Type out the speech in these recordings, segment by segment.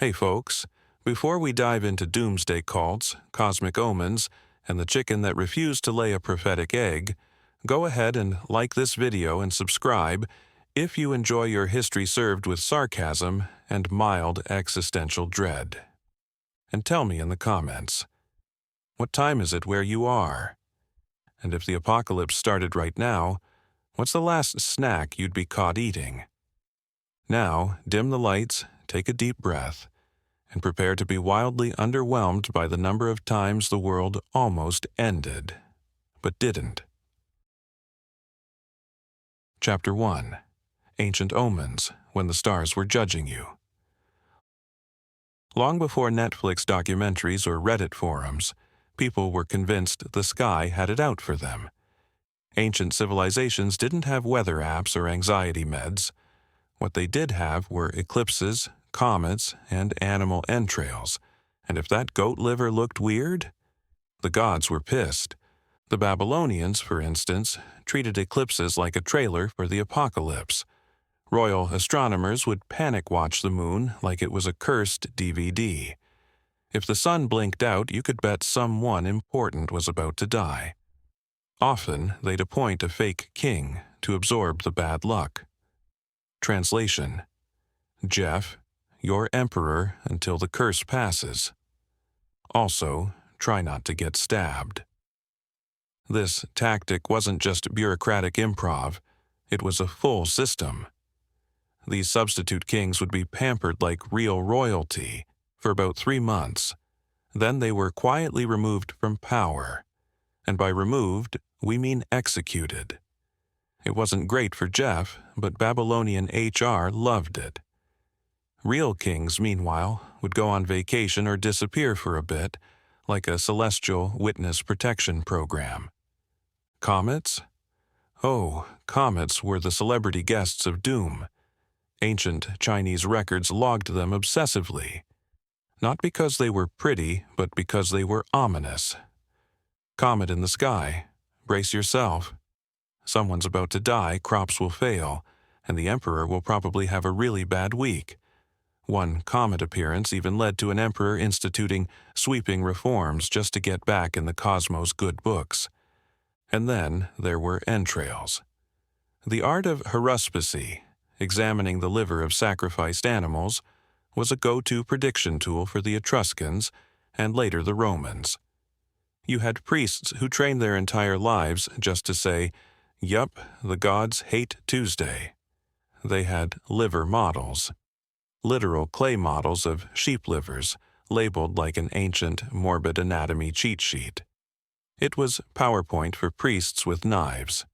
Hey folks, before we dive into doomsday cults, cosmic omens, and the chicken that refused to lay a prophetic egg, go ahead and like this video and subscribe if you enjoy your history served with sarcasm and mild existential dread. And tell me in the comments, what time is it where you are? And if the apocalypse started right now, what's the last snack you'd be caught eating? Now, dim the lights, take a deep breath, and prepare to be wildly underwhelmed by the number of times the world almost ended, but didn't. Chapter 1. Ancient Omens, When the Stars Were Judging You. Long before Netflix documentaries or Reddit forums, people were convinced the sky had it out for them. Ancient civilizations didn't have weather apps or anxiety meds. What they did have were eclipses, comets, and animal entrails, and if that goat liver looked weird, the gods were pissed. The Babylonians, for instance, treated eclipses like a trailer for the apocalypse. Royal astronomers would panic watch the moon like it was a cursed DVD. If the sun blinked out, you could bet someone important was about to die. Often, they'd appoint a fake king to absorb the bad luck. Translation: Jeff, you're emperor until the curse passes. Also, try not to get stabbed. This tactic wasn't just bureaucratic improv, it was a full system. These substitute kings would be pampered like real royalty for about 3 months. Then they were quietly removed from power. And by removed, we mean executed. It wasn't great for Jeff, but Babylonian HR loved it. Real kings, meanwhile, would go on vacation or disappear for a bit, like a celestial witness protection program. Comets? Oh, comets were the celebrity guests of doom. Ancient Chinese records logged them obsessively. Not because they were pretty, but because they were ominous. Comet in the sky. Brace yourself. Someone's about to die, crops will fail, and the emperor will probably have a really bad week. One comet appearance even led to an emperor instituting sweeping reforms just to get back in the cosmos' good books. And then there were entrails. The art of haruspicy, examining the liver of sacrificed animals, was a go-to prediction tool for the Etruscans and later the Romans. You had priests who trained their entire lives just to say, "Yup, the gods hate Tuesday." They had liver models, literal clay models of sheep livers, labeled like an ancient morbid anatomy cheat sheet. It was PowerPoint for priests with knives.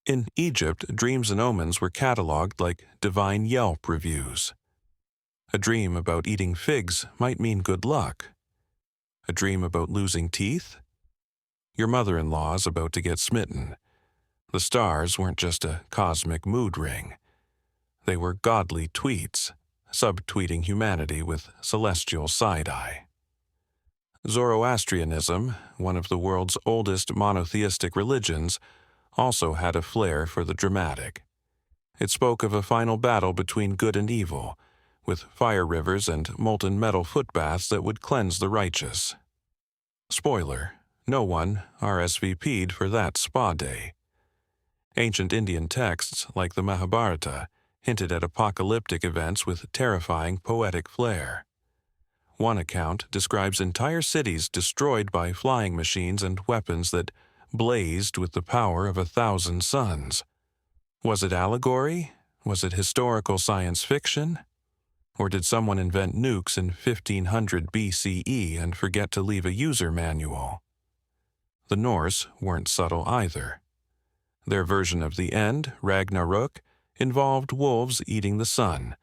In Egypt, dreams and omens were cataloged like divine Yelp reviews. A dream about eating figs might mean good luck. A dream about losing teeth? Your mother-in-law's about to get smitten. The stars weren't just a cosmic mood ring. They were godly tweets, subtweeting humanity with celestial side-eye. Zoroastrianism, one of the world's oldest monotheistic religions, also had a flair for the dramatic. It spoke of a final battle between good and evil, with fire rivers and molten metal footbaths that would cleanse the righteous. Spoiler, no one RSVP'd for that spa day. Ancient Indian texts, like the Mahabharata, hinted at apocalyptic events with terrifying poetic flair. One account describes entire cities destroyed by flying machines and weapons that blazed with the power of 1,000 suns. Was it allegory? Was it historical science fiction? Or did someone invent nukes in 1500 BCE and forget to leave a user manual? The Norse weren't subtle either. Their version of the end, Ragnarök, involved wolves eating the sun,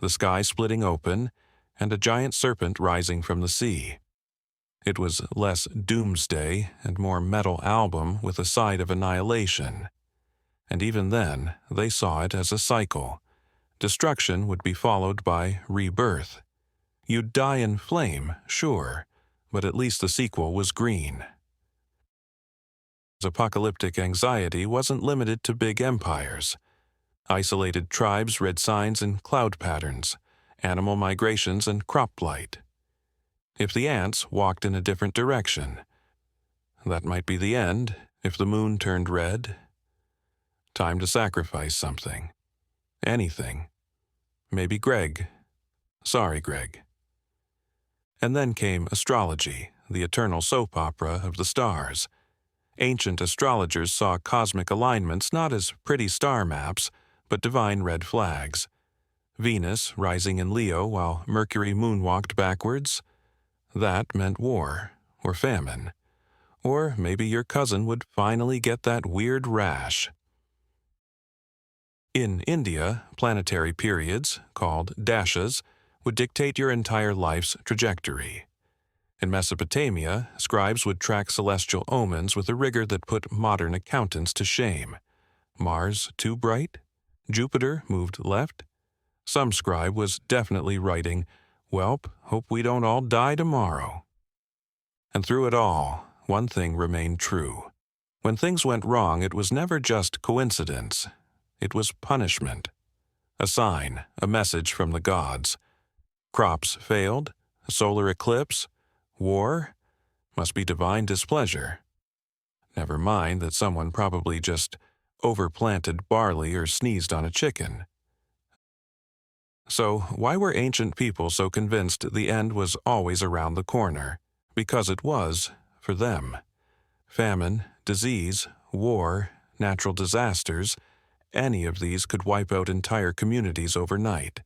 the sky splitting open, and a giant serpent rising from the sea. It was less doomsday and more metal album with a side of annihilation. And even then, they saw it as a cycle. Destruction would be followed by rebirth. You'd die in flame, sure, but at least the sequel was green. Apocalyptic anxiety wasn't limited to big empires. Isolated tribes read signs in cloud patterns. animal migrations, and crop blight. If the ants walked in a different direction, that might be the end. If the moon turned red, time to sacrifice something. Anything. Maybe Greg. Sorry, Greg. And then came astrology, the eternal soap opera of the stars. Ancient astrologers saw cosmic alignments not as pretty star maps, but divine red flags. Venus rising in Leo while Mercury moonwalked backwards. That meant war, or famine. Or maybe your cousin would finally get that weird rash. In India, planetary periods, called dashas, would dictate your entire life's trajectory. In Mesopotamia, scribes would track celestial omens with a rigor that put modern accountants to shame. Mars too bright? Jupiter moved left? Some scribe was definitely writing, "Welp, hope we don't all die tomorrow." And through it all, one thing remained true. When things went wrong, it was never just coincidence. It was punishment. A sign, a message from the gods. Crops failed, a solar eclipse, war, must be divine displeasure. Never mind that someone probably just overplanted barley or sneezed on a chicken. So why were ancient people so convinced the end was always around the corner? Because it was, for them. Famine, disease, war, natural disasters, any of these could wipe out entire communities overnight.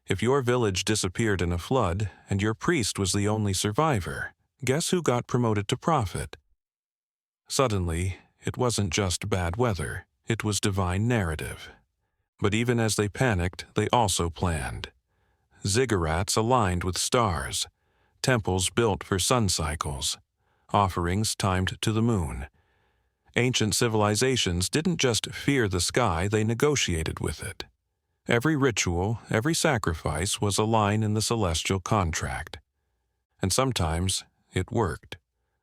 If your village disappeared in a flood and your priest was the only survivor, guess who got promoted to prophet? Suddenly, it wasn't just bad weather, it was divine narrative. But even as they panicked, they also planned. Ziggurats aligned with stars, temples built for sun cycles, offerings timed to the moon. Ancient civilizations didn't just fear the sky, they negotiated with it. Every ritual, every sacrifice was a line in the celestial contract. And sometimes it worked.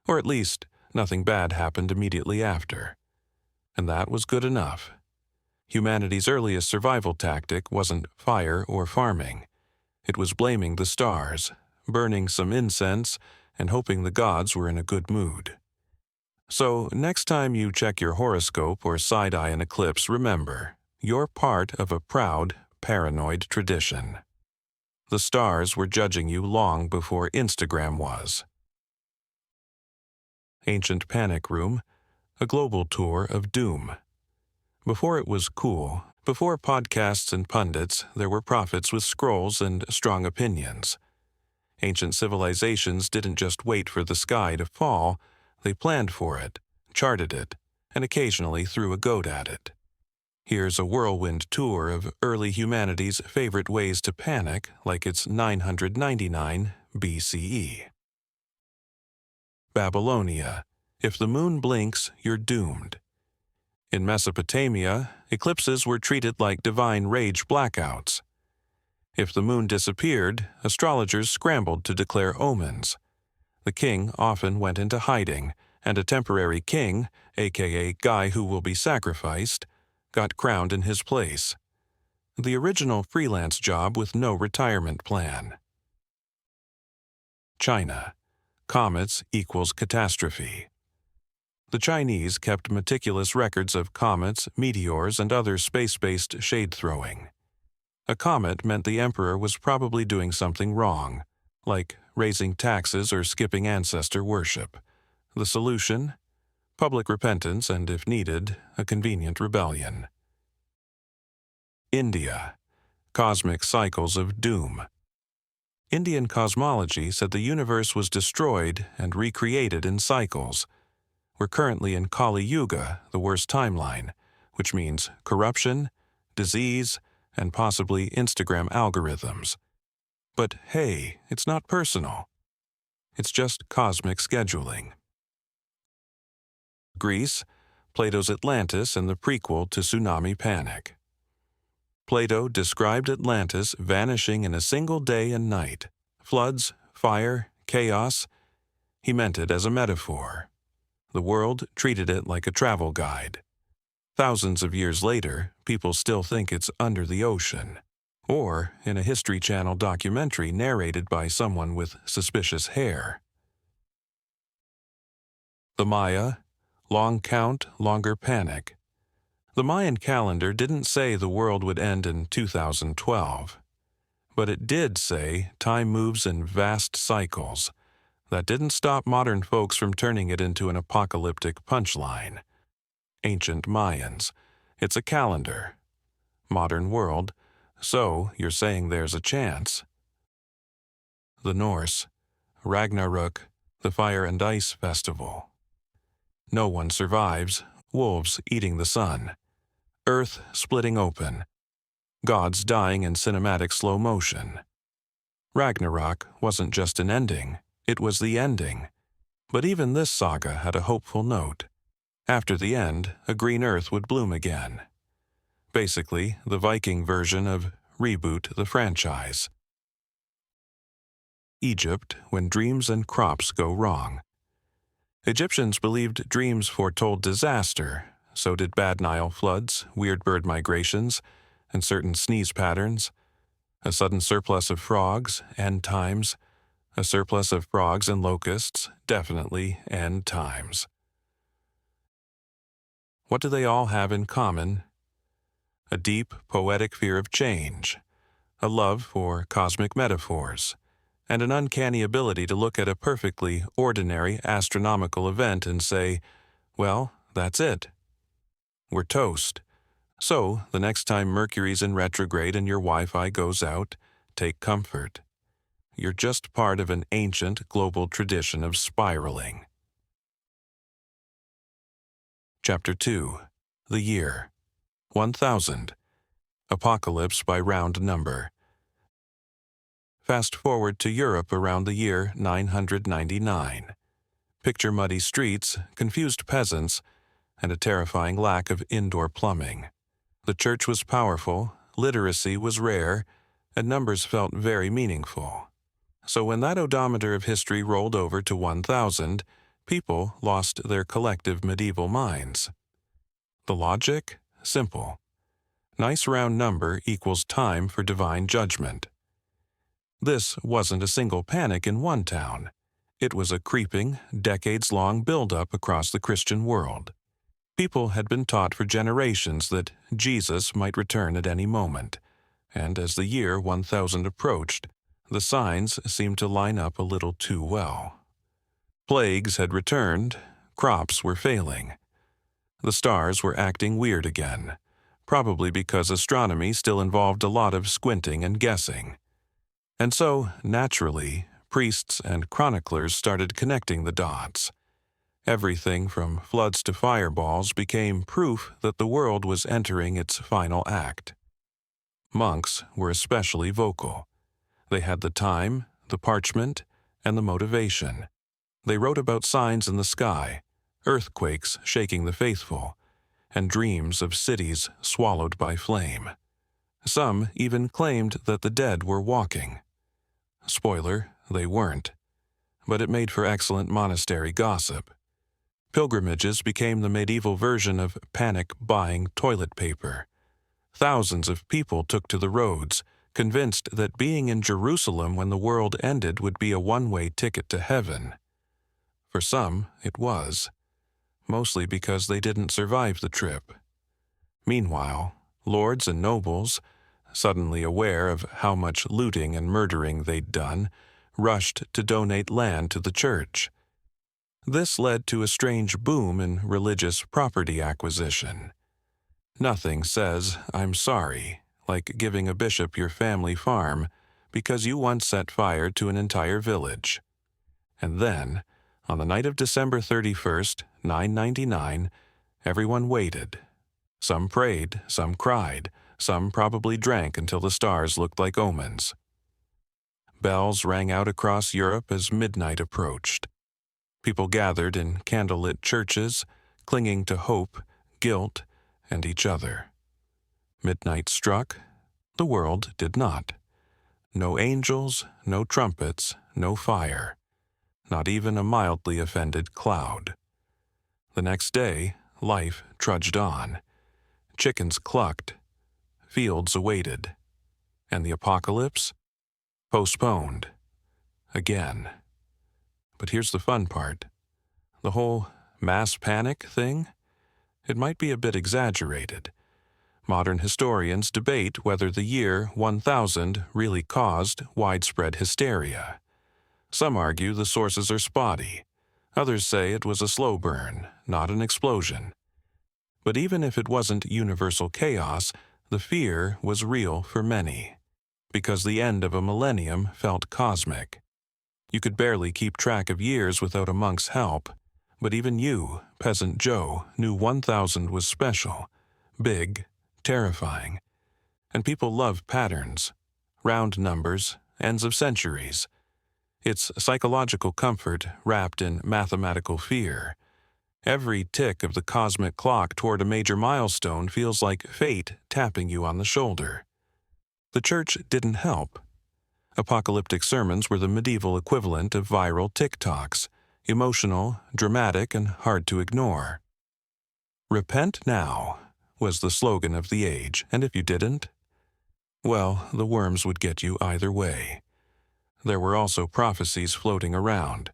Or at least, nothing bad happened immediately after. And that was good enough. Humanity's earliest survival tactic wasn't fire or farming. It was blaming the stars, burning some incense, and hoping the gods were in a good mood. So, next time you check your horoscope or side-eye an eclipse, remember, you're part of a proud, paranoid tradition. The stars were judging you long before Instagram was. Ancient Panic Room, a global tour of doom. Before it was cool, before podcasts and pundits, there were prophets with scrolls and strong opinions. Ancient civilizations didn't just wait for the sky to fall, they planned for it, charted it, and occasionally threw a goat at it. Here's a whirlwind tour of early humanity's favorite ways to panic like it's 999 BCE. Babylonia. If the moon blinks, you're doomed. In Mesopotamia, eclipses were treated like divine rage blackouts. If the moon disappeared, astrologers scrambled to declare omens. The king often went into hiding, and a temporary king, aka guy who will be sacrificed, got crowned in his place. The original freelance job with no retirement plan. China. Comets equals catastrophe. The Chinese kept meticulous records of comets, meteors, and other space-based shade-throwing. A comet meant the emperor was probably doing something wrong, like raising taxes or skipping ancestor worship. The solution? Public repentance and, if needed, a convenient rebellion. India. Cosmic cycles of doom. Indian cosmology said the universe was destroyed and recreated in cycles. We're currently in Kali Yuga, the worst timeline, which means corruption, disease, and possibly Instagram algorithms. But hey, it's not personal. It's just cosmic scheduling. Greece, Plato's Atlantis and the prequel to Tsunami Panic. Plato described Atlantis vanishing in a single day and night. Floods, fire, chaos. He meant it as a metaphor. The world treated it like a travel guide. Thousands of years later, people still think it's under the ocean. or in a History Channel documentary narrated by someone with suspicious hair. The Maya, long count, longer panic. The Mayan calendar didn't say the world would end in 2012, but it did say time moves in vast cycles. That didn't stop modern folks from turning it into an apocalyptic punchline. Ancient Mayans. It's a calendar. Modern world. So you're saying there's a chance. The Norse. Ragnarök, the fire and ice festival. No one survives. Wolves eating the sun. Earth splitting open. Gods dying in cinematic slow motion. Ragnarök wasn't just an ending, it was the ending. But even this saga had a hopeful note. After the end, a green earth would bloom again. Basically, the Viking version of Reboot the franchise. Egypt, when dreams and crops go wrong. Egyptians believed dreams foretold disaster. So did bad Nile floods, weird bird migrations, and certain sneeze patterns. A sudden surplus of frogs, end times. A surplus of frogs and locusts, definitely end times. What do they all have in common? A deep, poetic fear of change, a love for cosmic metaphors, and an uncanny ability to look at a perfectly ordinary astronomical event and say, well, that's it. We're toast. So, the next time Mercury's in retrograde and your Wi-Fi goes out, take comfort. You're just part of an ancient global tradition of spiraling. Chapter 2. The Year. 1000. Apocalypse by round number. Fast forward to Europe around the year 999. Picture muddy streets, confused peasants, and a terrifying lack of indoor plumbing. The church was powerful, literacy was rare, and numbers felt very meaningful. So when that odometer of history rolled over to 1000, people lost their collective medieval minds. The logic? Simple. Nice round number equals time for divine judgment. This wasn't a single panic in one town. It was a creeping, decades-long build-up across the Christian world. People had been taught for generations that Jesus might return at any moment, and as the year 1000 approached, the signs seemed to line up a little too well. Plagues had returned, crops were failing. The stars were acting weird again, probably because astronomy still involved a lot of squinting and guessing. And so, naturally, priests and chroniclers started connecting the dots. Everything from floods to fireballs became proof that the world was entering its final act. Monks were especially vocal. They had the time, the parchment, and the motivation. They wrote about signs in the sky, earthquakes shaking the faithful, and dreams of cities swallowed by flame. Some even claimed that the dead were walking. Spoiler, they weren't. But it made for excellent monastery gossip. Pilgrimages became the medieval version of panic buying toilet paper. Thousands of people took to the roads, convinced that being in Jerusalem when the world ended would be a one-way ticket to heaven. For some, it was, mostly because they didn't survive the trip. Meanwhile, lords and nobles, suddenly aware of how much looting and murdering they'd done, rushed to donate land to the church. This led to a strange boom in religious property acquisition. Nothing says, "I'm sorry," like giving a bishop your family farm because you once set fire to an entire village. And then, on the night of December 31st, 999, everyone waited. Some prayed, some cried, some probably drank until the stars looked like omens. Bells rang out across Europe as midnight approached. People gathered in candlelit churches, clinging to hope, guilt, and each other. Midnight struck. The world did not. No angels, no trumpets, no fire. Not even a mildly offended cloud. The next day, life trudged on. Chickens clucked. Fields awaited. And the apocalypse? Postponed. Again. But here's the fun part. The whole mass panic thing? It might be a bit exaggerated. Modern historians debate whether the year 1000 really caused widespread hysteria. Some argue the sources are spotty. Others say it was a slow burn, not an explosion. But even if it wasn't universal chaos, the fear was real for many, because the end of a millennium felt cosmic. You could barely keep track of years without a monk's help, but even you, Peasant Joe, knew 1000 was special, big, terrifying. And people love patterns, round numbers, ends of centuries. It's psychological comfort wrapped in mathematical fear. Every tick of the cosmic clock toward a major milestone feels like fate tapping you on the shoulder. The church didn't help. Apocalyptic sermons were the medieval equivalent of viral TikToks, emotional, dramatic, and hard to ignore. "Repent now" was the slogan of the age, and if you didn't, well, the worms would get you either way. There were also prophecies floating around,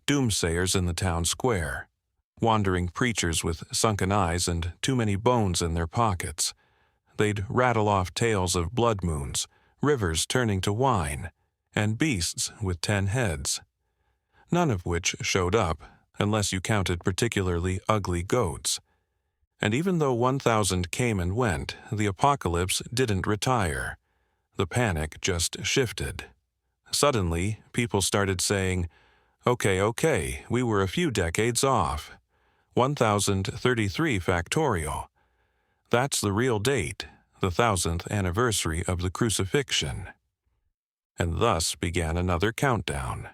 doomsayers in the town square, wandering preachers with sunken eyes and too many bones in their pockets. They'd rattle off tales of blood moons, rivers turning to wine, and beasts with 10 heads. None of which showed up, unless you counted particularly ugly goats. And even though 1000 came and went, the apocalypse didn't retire. The panic just shifted. Suddenly, people started saying, okay, we were a few decades off. 1033 factorial. That's the real date, the 1000th anniversary of the crucifixion. And thus began another countdown.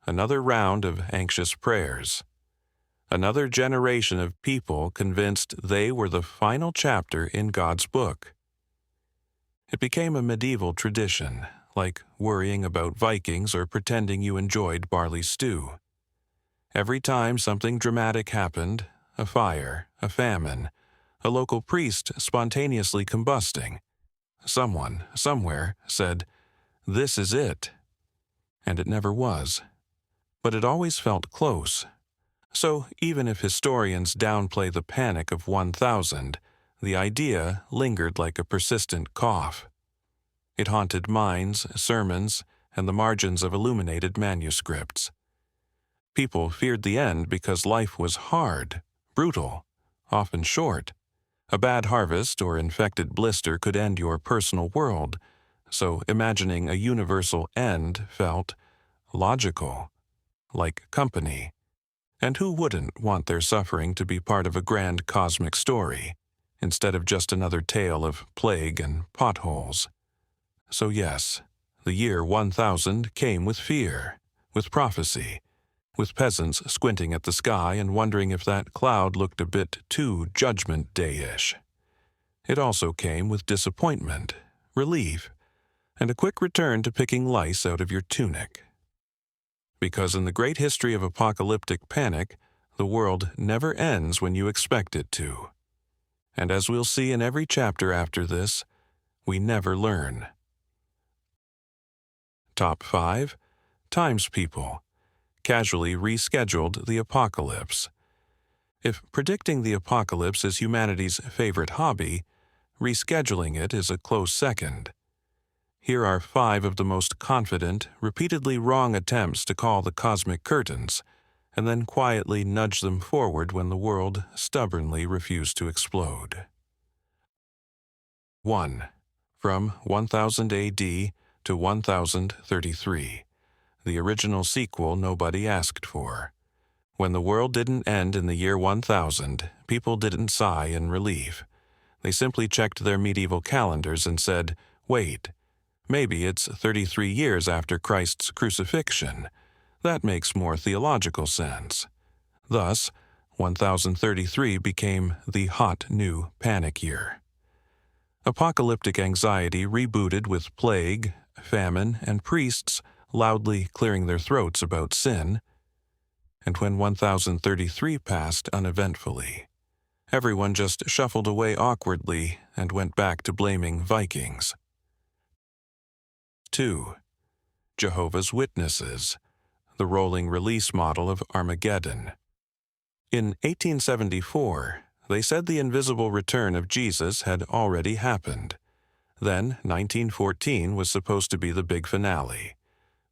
Another round of anxious prayers. Another generation of people convinced they were the final chapter in God's book. It became a medieval tradition, like worrying about Vikings or pretending you enjoyed barley stew. Every time something dramatic happened, a fire, a famine, a local priest spontaneously combusting, someone, somewhere, said, "This is it." And it never was. But it always felt close. So even if historians downplay the panic of 1000, the idea lingered like a persistent cough. It haunted minds, sermons, and the margins of illuminated manuscripts. People feared the end because life was hard, brutal, often short. A bad harvest or infected blister could end your personal world, so imagining a universal end felt logical, like company. And who wouldn't want their suffering to be part of a grand cosmic story, instead of just another tale of plague and potholes? So yes, the year 1000 came with fear, with prophecy, with peasants squinting at the sky and wondering if that cloud looked a bit too Judgment Day-ish. It also came with disappointment, relief, and a quick return to picking lice out of your tunic. Because in the great history of apocalyptic panic, the world never ends when you expect it to. And as we'll see in every chapter after this, we never learn. Top 5. Times people casually rescheduled the apocalypse. If predicting the apocalypse is humanity's favorite hobby, rescheduling it is a close second. Here are 5 of the most confident, repeatedly wrong attempts to call the cosmic curtains, and then quietly nudge them forward when the world stubbornly refused to explode. 1. From 1000 AD to 1033, the original sequel nobody asked for. When the world didn't end in the year 1000, people didn't sigh in relief. They simply checked their medieval calendars and said, wait, maybe it's 33 years after Christ's crucifixion. That makes more theological sense. Thus, 1033 became the hot new panic year. Apocalyptic anxiety rebooted with plague, famine, and priests loudly clearing their throats about sin. And when 1033 passed uneventfully, everyone just shuffled away awkwardly and went back to blaming Vikings. 2. Jehovah's Witnesses, the rolling release model of Armageddon. In 1874, they said the invisible return of Jesus had already happened. Then, 1914 was supposed to be the big finale.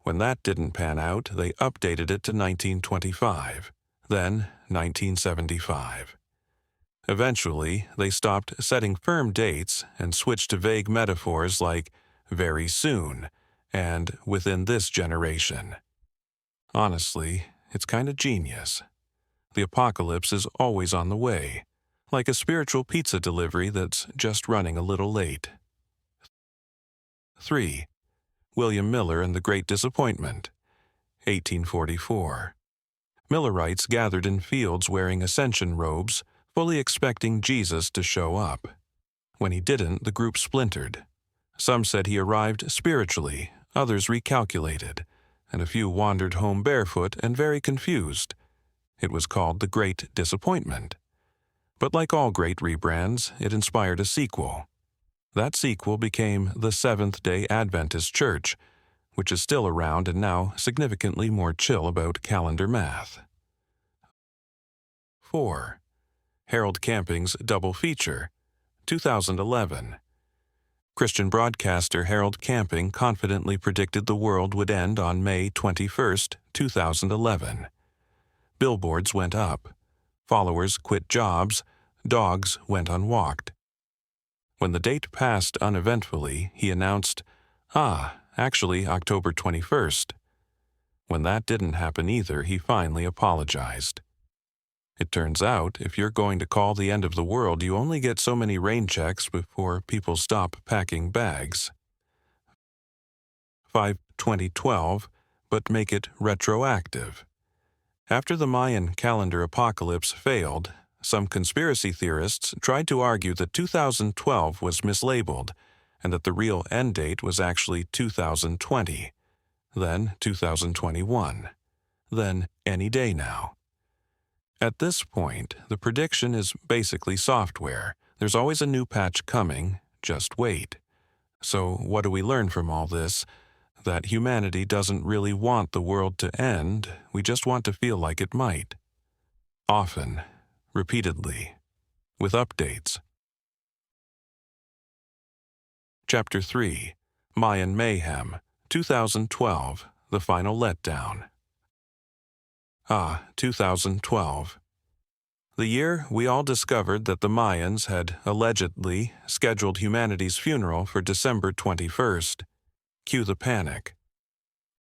When that didn't pan out, they updated it to 1925, then 1975. Eventually, they stopped setting firm dates and switched to vague metaphors like very soon and within this generation. Honestly, it's kind of genius. The apocalypse is always on the way, like a spiritual pizza delivery that's just running a little late. 3. William Miller and the Great Disappointment, 1844. Millerites gathered in fields wearing ascension robes, fully expecting Jesus to show up. When he didn't, the group splintered. Some said he arrived spiritually, others recalculated, and a few wandered home barefoot and very confused. It was called the Great Disappointment. But like all great rebrands, it inspired a sequel. That sequel became the Seventh-day Adventist Church, which is still around and now significantly more chill about calendar math. 4. Harold Camping's Double Feature, 2011. Christian broadcaster Harold Camping confidently predicted the world would end on May 21, 2011. Billboards went up. Followers quit jobs. Dogs went unwalked. When the date passed uneventfully, he announced, actually October 21st. When that didn't happen either, he finally apologized. It turns out, if you're going to call the end of the world, you only get so many rain checks before people stop packing bags. 5. 2012, but make it retroactive. After the Mayan calendar apocalypse failed, some conspiracy theorists tried to argue that 2012 was mislabeled and that the real end date was actually 2020, then 2021, then any day now. At this point, the prediction is basically software. There's always a new patch coming, just wait. So what do we learn from all this? That humanity doesn't really want the world to end, we just want to feel like it might. Often, repeatedly, with updates. Chapter 3, Mayan Mayhem, 2012, The Final Letdown. 2012. The year we all discovered that the Mayans had allegedly scheduled humanity's funeral for December 21st. Cue the panic.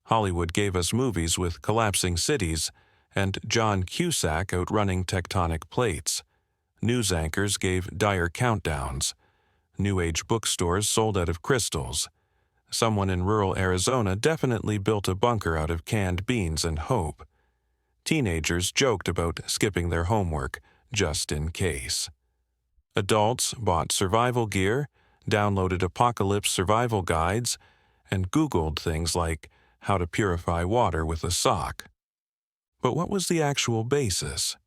Hollywood gave us movies with collapsing cities and John Cusack outrunning tectonic plates. News anchors gave dire countdowns. New Age bookstores sold out of crystals. Someone in rural Arizona definitely built a bunker out of canned beans and hope. Teenagers joked about skipping their homework, just in case. Adults bought survival gear, downloaded apocalypse survival guides, and Googled things like how to purify water with a sock. But what was the actual basis?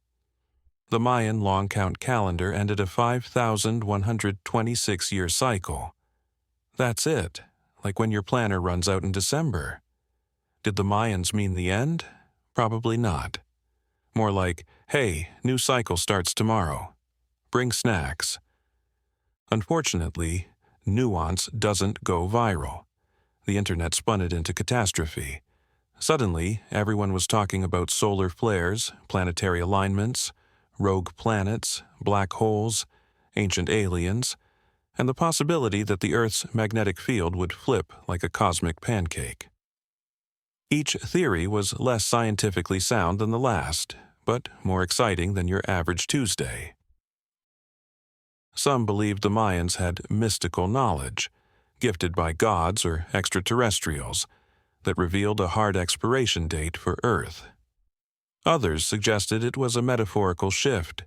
The Mayan long count calendar ended a 5,126-year cycle. That's it, like when your planner runs out in December. Did the Mayans mean the end? Probably not. More like, hey, new cycle starts tomorrow. Bring snacks. Unfortunately, nuance doesn't go viral. The internet spun it into catastrophe. Suddenly, everyone was talking about solar flares, planetary alignments, rogue planets, black holes, ancient aliens, and the possibility that the Earth's magnetic field would flip like a cosmic pancake. Each theory was less scientifically sound than the last, but more exciting than your average Tuesday. Some believed the Mayans had mystical knowledge, gifted by gods or extraterrestrials, that revealed a hard expiration date for Earth. Others suggested it was a metaphorical shift,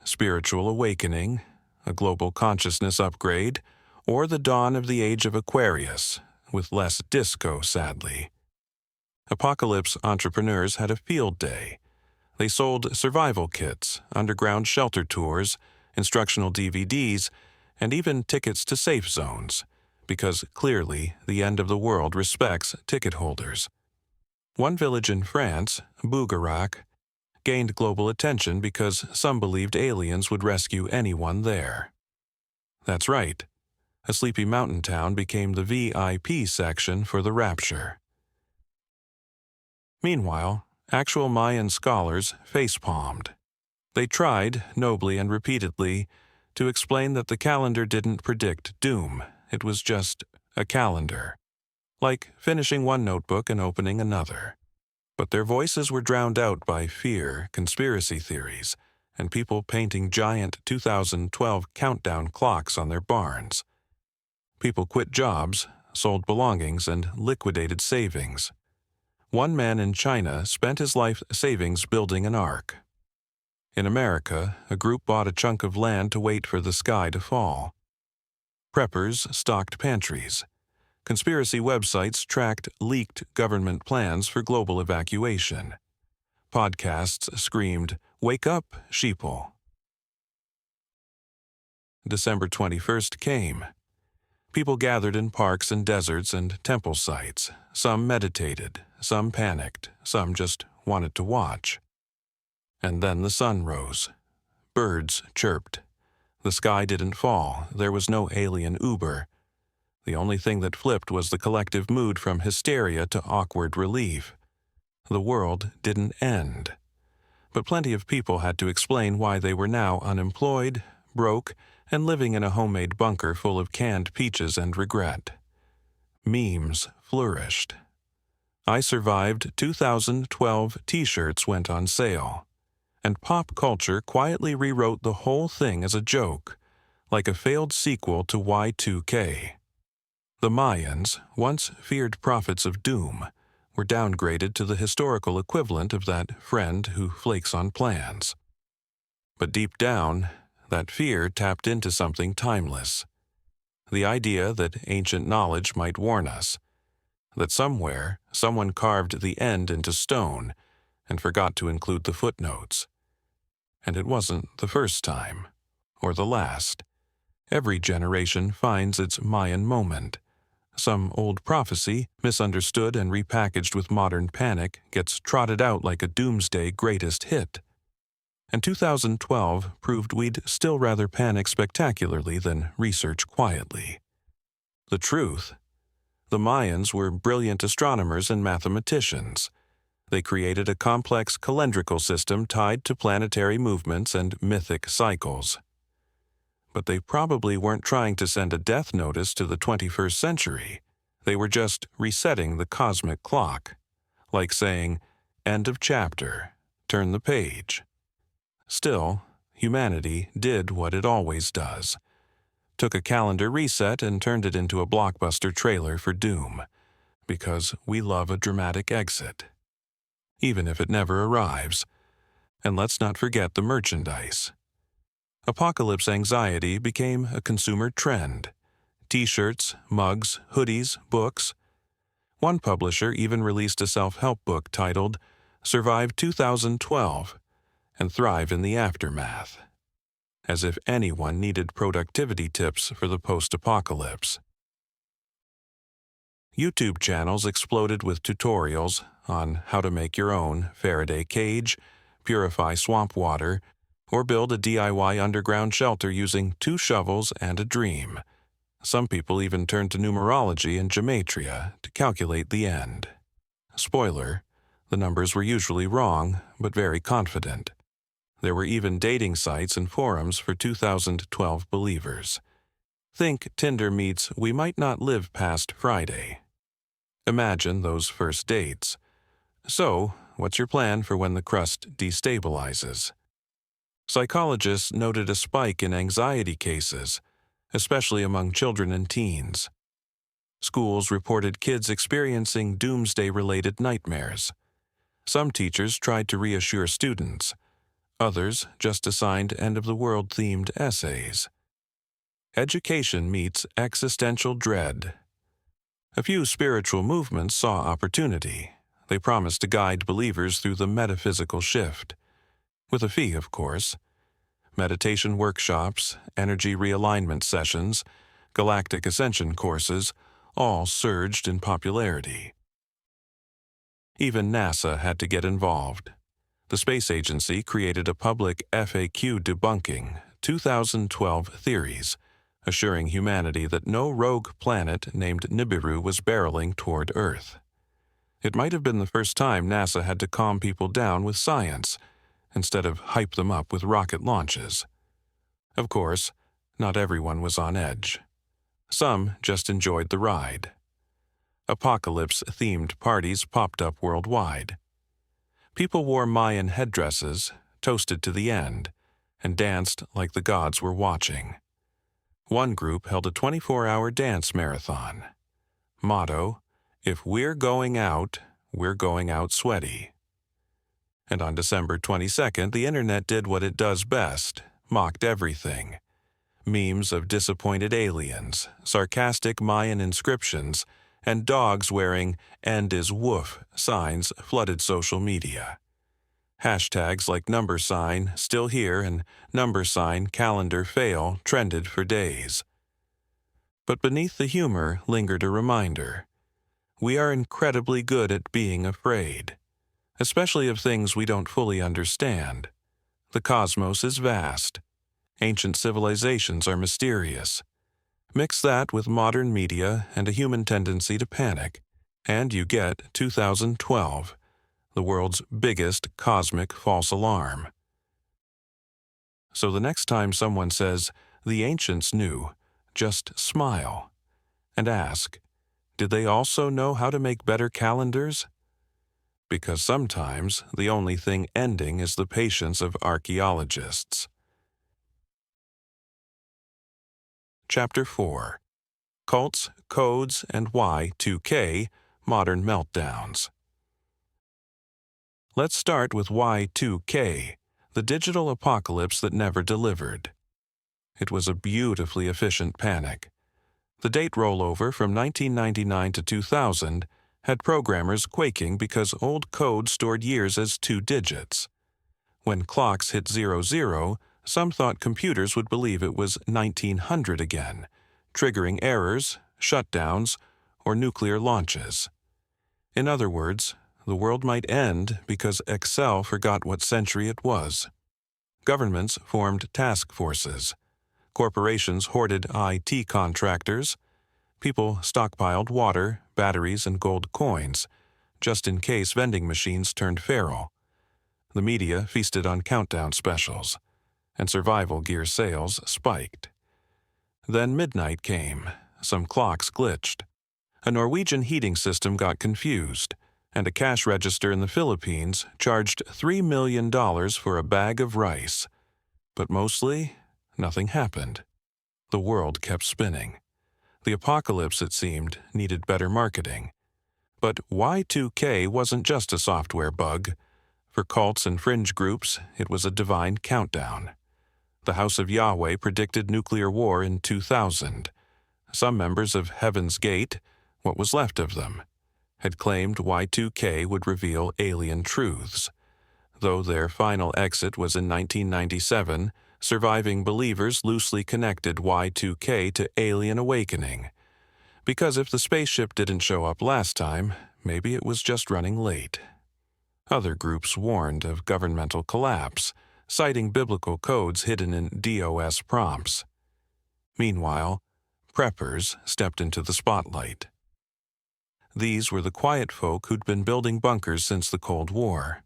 spiritual awakening, a global consciousness upgrade, or the dawn of the age of Aquarius, with less disco, sadly. Apocalypse entrepreneurs had a field day. They sold survival kits, underground shelter tours, instructional DVDs, and even tickets to safe zones, because clearly the end of the world respects ticket holders. One village in France, Bougarac, gained global attention because some believed aliens would rescue anyone there. That's right. A sleepy mountain town became the VIP section for the rapture. Meanwhile, actual Mayan scholars facepalmed. They tried, nobly and repeatedly, to explain that the calendar didn't predict doom. It was just a calendar, like finishing one notebook and opening another. But their voices were drowned out by fear, conspiracy theories, and people painting giant 2012 countdown clocks on their barns. People quit jobs, sold belongings, and liquidated savings. One man in China spent his life savings building an ark. In America, a group bought a chunk of land to wait for the sky to fall. Preppers stocked pantries. Conspiracy websites tracked leaked government plans for global evacuation. Podcasts screamed, "Wake up, sheeple." December 21st came. People gathered in parks and deserts and temple sites. Some meditated, some panicked, some just wanted to watch. And then the sun rose. Birds chirped. The sky didn't fall. There was no alien Uber. The only thing that flipped was the collective mood from hysteria to awkward relief. The world didn't end. But plenty of people had to explain why they were now unemployed, broke, and living in a homemade bunker full of canned peaches and regret. Memes flourished. I Survived 2012 t-shirts went on sale, and pop culture quietly rewrote the whole thing as a joke, like a failed sequel to Y2K. The Mayans, once feared prophets of doom, were downgraded to the historical equivalent of that friend who flakes on plans. But deep down, that fear tapped into something timeless. The idea that ancient knowledge might warn us, that somewhere someone carved the end into stone and forgot to include the footnotes. And it wasn't the first time, or the last. Every generation finds its Mayan moment. Some old prophecy, misunderstood and repackaged with modern panic, gets trotted out like a doomsday greatest hit. And 2012 proved we'd still rather panic spectacularly than research quietly. The truth: the Mayans were brilliant astronomers and mathematicians. They created a complex calendrical system tied to planetary movements and mythic cycles. But they probably weren't trying to send a death notice to the 21st century. They were just resetting the cosmic clock, like saying, "End of chapter, turn the page." Still, humanity did what it always does. Took a calendar reset and turned it into a blockbuster trailer for doom, because we love a dramatic exit, even if it never arrives. And let's not forget the merchandise. Apocalypse anxiety became a consumer trend. T-shirts, mugs, hoodies, books. One publisher even released a self-help book titled "Survive 2012 and Thrive in the Aftermath," as if anyone needed productivity tips for the post-apocalypse. YouTube channels exploded with tutorials on how to make your own Faraday cage, purify swamp water, or build a DIY underground shelter using 2 shovels and a dream. Some people even turned to numerology and gematria to calculate the end. Spoiler: the numbers were usually wrong, but very confident. There were even dating sites and forums for 2012 believers. Think Tinder meets "We might not live past Friday." Imagine those first dates. So, what's your plan for when the crust destabilizes? Psychologists noted a spike in anxiety cases, especially among children and teens. Schools reported kids experiencing doomsday-related nightmares. Some teachers tried to reassure students. Others just assigned end-of-the-world-themed essays. Education meets existential dread. A few spiritual movements saw opportunity. They promised to guide believers through the metaphysical shift. With a fee, of course. Meditation workshops, energy realignment sessions, galactic ascension courses, all surged in popularity. Even NASA had to get involved. The space agency created a public FAQ debunking 2012 theories, assuring humanity that no rogue planet named Nibiru was barreling toward Earth. It might have been the first time NASA had to calm people down with science, instead of hype them up with rocket launches. Of course, not everyone was on edge. Some just enjoyed the ride. Apocalypse-themed parties popped up worldwide. People wore Mayan headdresses, toasted to the end, and danced like the gods were watching. One group held a 24-hour dance marathon. Motto, "If we're going out sweaty." And on December 22nd, the internet did what it does best, mocked everything. Memes of disappointed aliens, sarcastic Mayan inscriptions, and dogs wearing "end is woof" signs flooded social media. Hashtags like #, still here, and #, calendar fail trended for days. But beneath the humor lingered a reminder. We are incredibly good at being afraid, especially of things we don't fully understand. The cosmos is vast. Ancient civilizations are mysterious. Mix that with modern media and a human tendency to panic, and you get 2012, the world's biggest cosmic false alarm. So the next time someone says, "The ancients knew," just smile and ask, did they also know how to make better calendars? Because sometimes the only thing ending is the patience of archaeologists. Chapter 4. Cults, Codes, and Y2K, Modern Meltdowns. Let's start with Y2K, the digital apocalypse that never delivered. It was a beautifully efficient panic. The date rollover from 1999 to 2000 had programmers quaking because old code stored years as 2 digits. When clocks hit 00, some thought computers would believe it was 1900 again, triggering errors, shutdowns, or nuclear launches. In other words, the world might end because Excel forgot what century it was. Governments formed task forces. Corporations hoarded IT contractors. People stockpiled water, batteries, and gold coins, just in case vending machines turned feral. The media feasted on countdown specials, and survival gear sales spiked. Then midnight came. Some clocks glitched. A Norwegian heating system got confused, and a cash register in the Philippines charged $3 million for a bag of rice. But mostly, nothing happened. The world kept spinning. The apocalypse, it seemed, needed better marketing. But Y2K wasn't just a software bug. For cults and fringe groups, it was a divine countdown. The House of Yahweh predicted nuclear war in 2000. Some members of Heaven's Gate, what was left of them, had claimed Y2K would reveal alien truths. Though their final exit was in 1997, surviving believers loosely connected Y2K to alien awakening. Because if the spaceship didn't show up last time, maybe it was just running late. Other groups warned of governmental collapse, citing biblical codes hidden in DOS prompts. Meanwhile, preppers stepped into the spotlight. These were the quiet folk who'd been building bunkers since the Cold War.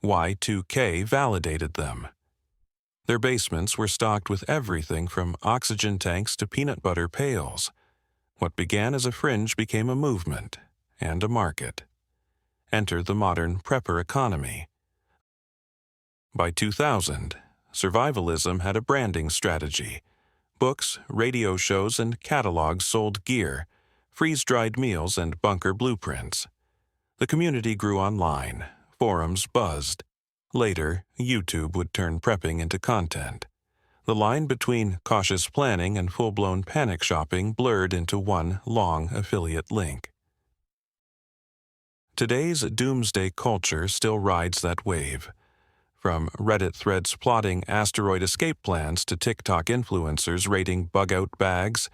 Y2K validated them. Their basements were stocked with everything from oxygen tanks to peanut butter pails. What began as a fringe became a movement and a market. Enter the modern prepper economy. By 2000, survivalism had a branding strategy. Books, radio shows, and catalogs sold gear, freeze-dried meals, and bunker blueprints. The community grew online. Forums buzzed. Later, YouTube would turn prepping into content. The line between cautious planning and full-blown panic shopping blurred into one long affiliate link. Today's doomsday culture still rides that wave. From Reddit threads plotting asteroid escape plans to TikTok influencers rating bug-out bags,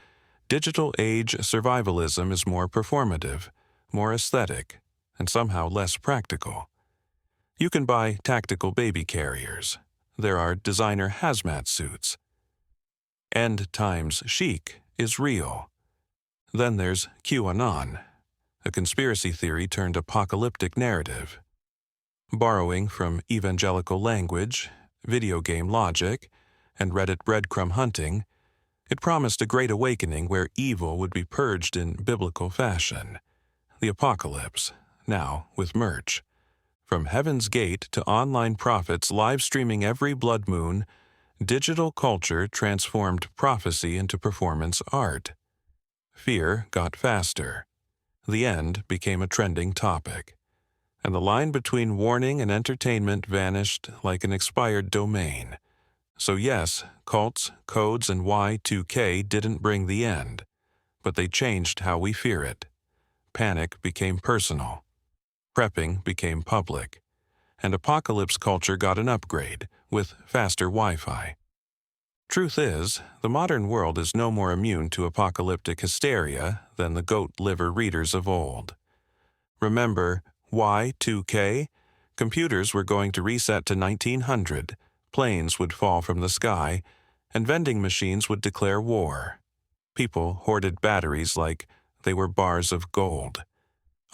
Digital age survivalism is more performative, more aesthetic, and somehow less practical. You can buy tactical baby carriers. There are designer hazmat suits. End times chic is real. Then there's QAnon, a conspiracy theory turned apocalyptic narrative. Borrowing from evangelical language, video game logic, and Reddit breadcrumb hunting, it promised a great awakening where evil would be purged in biblical fashion. The apocalypse, now with merch. From Heaven's Gate to online prophets live streaming every blood moon, digital culture transformed prophecy into performance art. Fear got faster. The end became a trending topic. And the line between warning and entertainment vanished like an expired domain. So yes, cults, codes, and Y2K didn't bring the end, but they changed how we fear it. Panic became personal. Prepping became public. And apocalypse culture got an upgrade with faster Wi-Fi. Truth is, the modern world is no more immune to apocalyptic hysteria than the goat liver readers of old. Remember Y2K? Computers were going to reset to 1900, planes would fall from the sky, and vending machines would declare war. People hoarded batteries like they were bars of gold.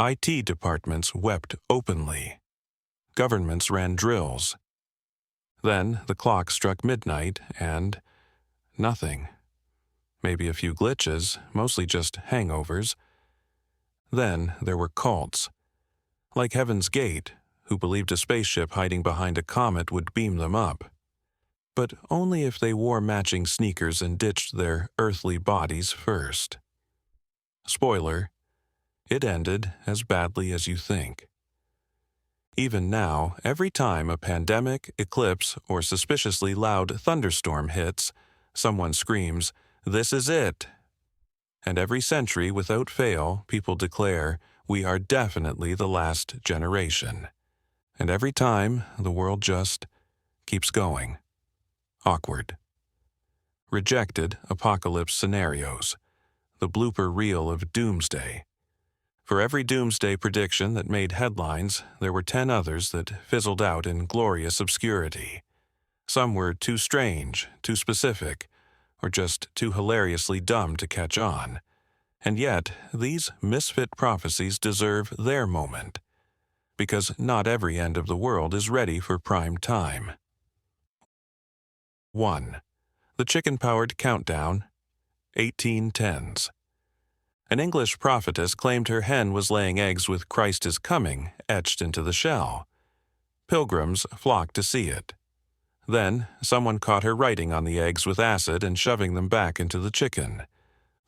IT departments wept openly. Governments ran drills. Then the clock struck midnight and nothing. Maybe a few glitches, mostly just hangovers. Then there were cults. Like Heaven's Gate, who believed a spaceship hiding behind a comet would beam them up. But only if they wore matching sneakers and ditched their earthly bodies first. Spoiler, it ended as badly as you think. Even now, every time a pandemic, eclipse, or suspiciously loud thunderstorm hits, someone screams, "This is it!" And every century, without fail, people declare, "We are definitely the last generation." And every time, the world just keeps going. Awkward. Rejected apocalypse scenarios. The blooper reel of doomsday. For every doomsday prediction that made headlines, there were 10 others that fizzled out in glorious obscurity. Some were too strange, too specific, or just too hilariously dumb to catch on. And yet, these misfit prophecies deserve their moment. Because not every end of the world is ready for prime time. 1. The Chicken-Powered Countdown, 1810s. An English prophetess claimed her hen was laying eggs with "Christ is coming" etched into the shell. Pilgrims flocked to see it. Then, someone caught her writing on the eggs with acid and shoving them back into the chicken.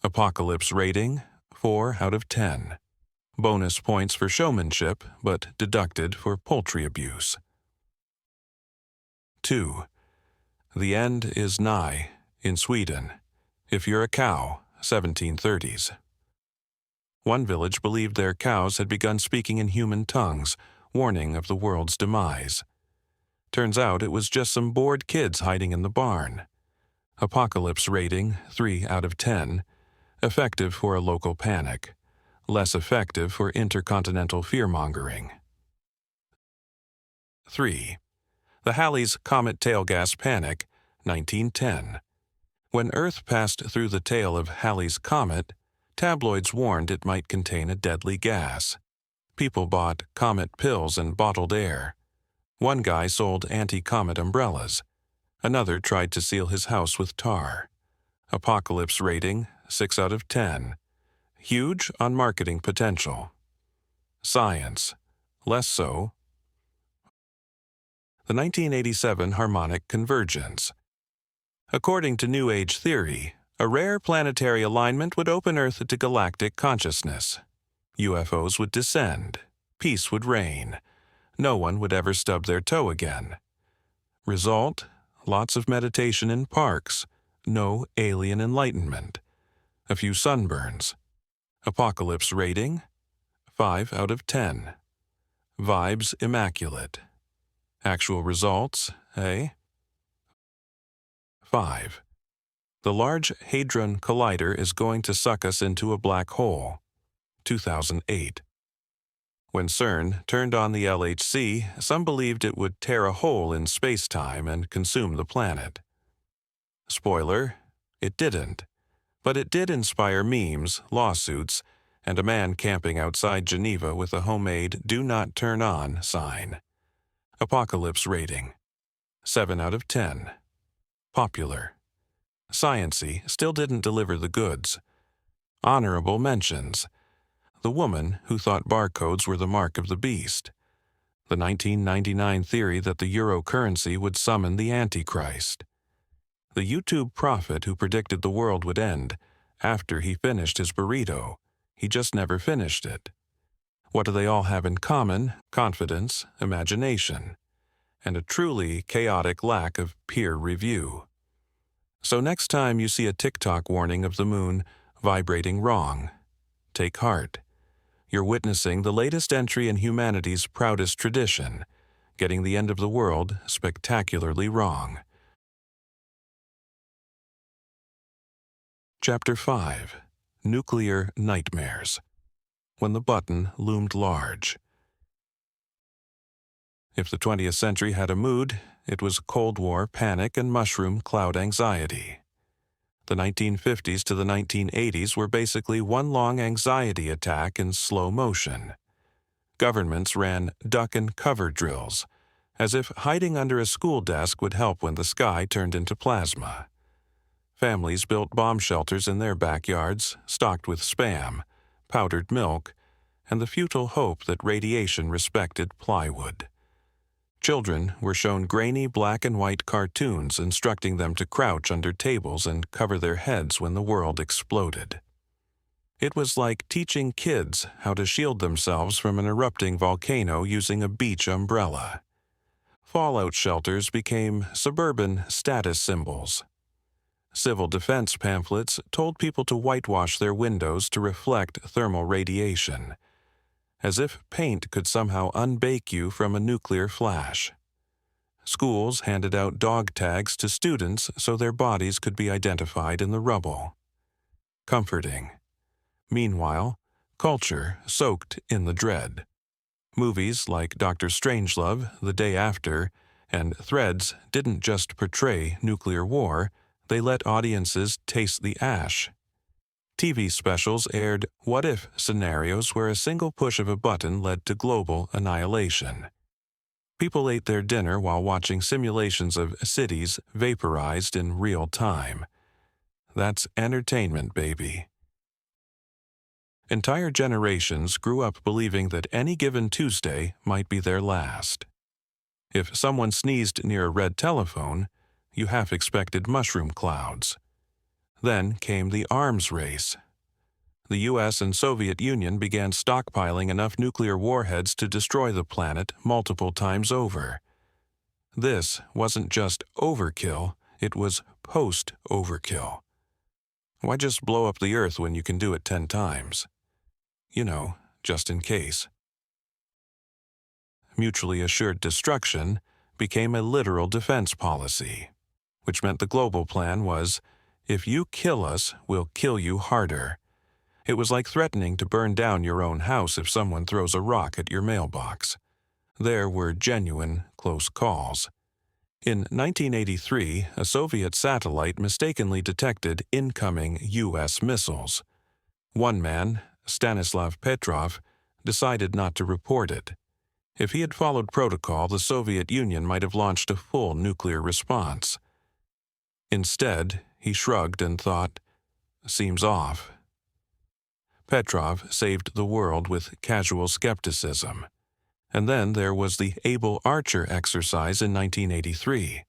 Apocalypse rating, 4 out of 10. Bonus points for showmanship, but deducted for poultry abuse. 2. The end is nigh, in Sweden. If you're a cow, 1730s. One village believed their cows had begun speaking in human tongues, warning of the world's demise. Turns out it was just some bored kids hiding in the barn. Apocalypse rating, 3 out of 10. Effective for a local panic. Less effective for intercontinental fear-mongering. 3. The Halley's Comet Tail Gas Panic, 1910. When Earth passed through the tail of Halley's Comet, tabloids warned it might contain a deadly gas. People bought comet pills and bottled air. One guy sold anti-comet umbrellas. Another tried to seal his house with tar. Apocalypse rating, 6 out of 10. Huge on marketing potential. Science, less so. The 1987 harmonic convergence. According to New Age theory, a rare planetary alignment would open Earth to galactic consciousness. UFOs would descend. Peace would reign. No one would ever stub their toe again. Result: lots of meditation in parks. No alien enlightenment. A few sunburns. Apocalypse rating, 5 out of 10. Vibes immaculate. Actual results, 5. The Large Hadron Collider is going to suck us into a black hole. 2008. When CERN turned on the LHC, some believed it would tear a hole in space-time and consume the planet. Spoiler, it didn't. But it did inspire memes, lawsuits, and a man camping outside Geneva with a homemade "Do Not Turn On" sign. Apocalypse rating: 7 out of 10. Popular. Sciency still didn't deliver the goods. Honorable mentions: the woman who thought barcodes were the mark of the beast. The 1999 theory that the euro currency would summon the Antichrist. The YouTube prophet who predicted the world would end after he finished his burrito. He just never finished it. What do they all have in common? Confidence, imagination, and a truly chaotic lack of peer review. So next time you see a TikTok warning of the moon vibrating wrong, take heart. You're witnessing the latest entry in humanity's proudest tradition, getting the end of the world spectacularly wrong. Chapter 5. Nuclear Nightmares. When the button loomed large. If the 20th century had a mood, it was Cold War panic and mushroom cloud anxiety. The 1950s to the 1980s were basically one long anxiety attack in slow motion. Governments ran duck and cover drills, as if hiding under a school desk would help when the sky turned into plasma. Families built bomb shelters in their backyards, stocked with Spam, powdered milk, and the futile hope that radiation respected plywood. Children were shown grainy black and white cartoons instructing them to crouch under tables and cover their heads when the world exploded. It was like teaching kids how to shield themselves from an erupting volcano using a beach umbrella. Fallout shelters became suburban status symbols. Civil defense pamphlets told people to whitewash their windows to reflect thermal radiation, as if paint could somehow unbake you from a nuclear flash. Schools handed out dog tags to students so their bodies could be identified in the rubble. Comforting. Meanwhile, culture soaked in the dread. Movies like Dr. Strangelove, The Day After, and Threads didn't just portray nuclear war, they let audiences taste the ash. TV specials aired what-if scenarios where a single push of a button led to global annihilation. People ate their dinner while watching simulations of cities vaporized in real time. That's entertainment, baby. Entire generations grew up believing that any given Tuesday might be their last. If someone sneezed near a red telephone, you half expected mushroom clouds. Then came the arms race. The U.S. and Soviet Union began stockpiling enough nuclear warheads to destroy the planet multiple times over. This wasn't just overkill, it was post-overkill. Why just blow up the Earth when you can do it 10 times? You know, just in case. Mutually assured destruction became a literal defense policy, which meant the global plan was, if you kill us, we'll kill you harder. It was like threatening to burn down your own house if someone throws a rock at your mailbox. There were genuine close calls. In 1983, a Soviet satellite mistakenly detected incoming U.S. missiles. One man, Stanislav Petrov, decided not to report it. If he had followed protocol, the Soviet Union might have launched a full nuclear response. Instead, he shrugged and thought, seems off. Petrov saved the world with casual skepticism. And then there was the Able Archer exercise in 1983,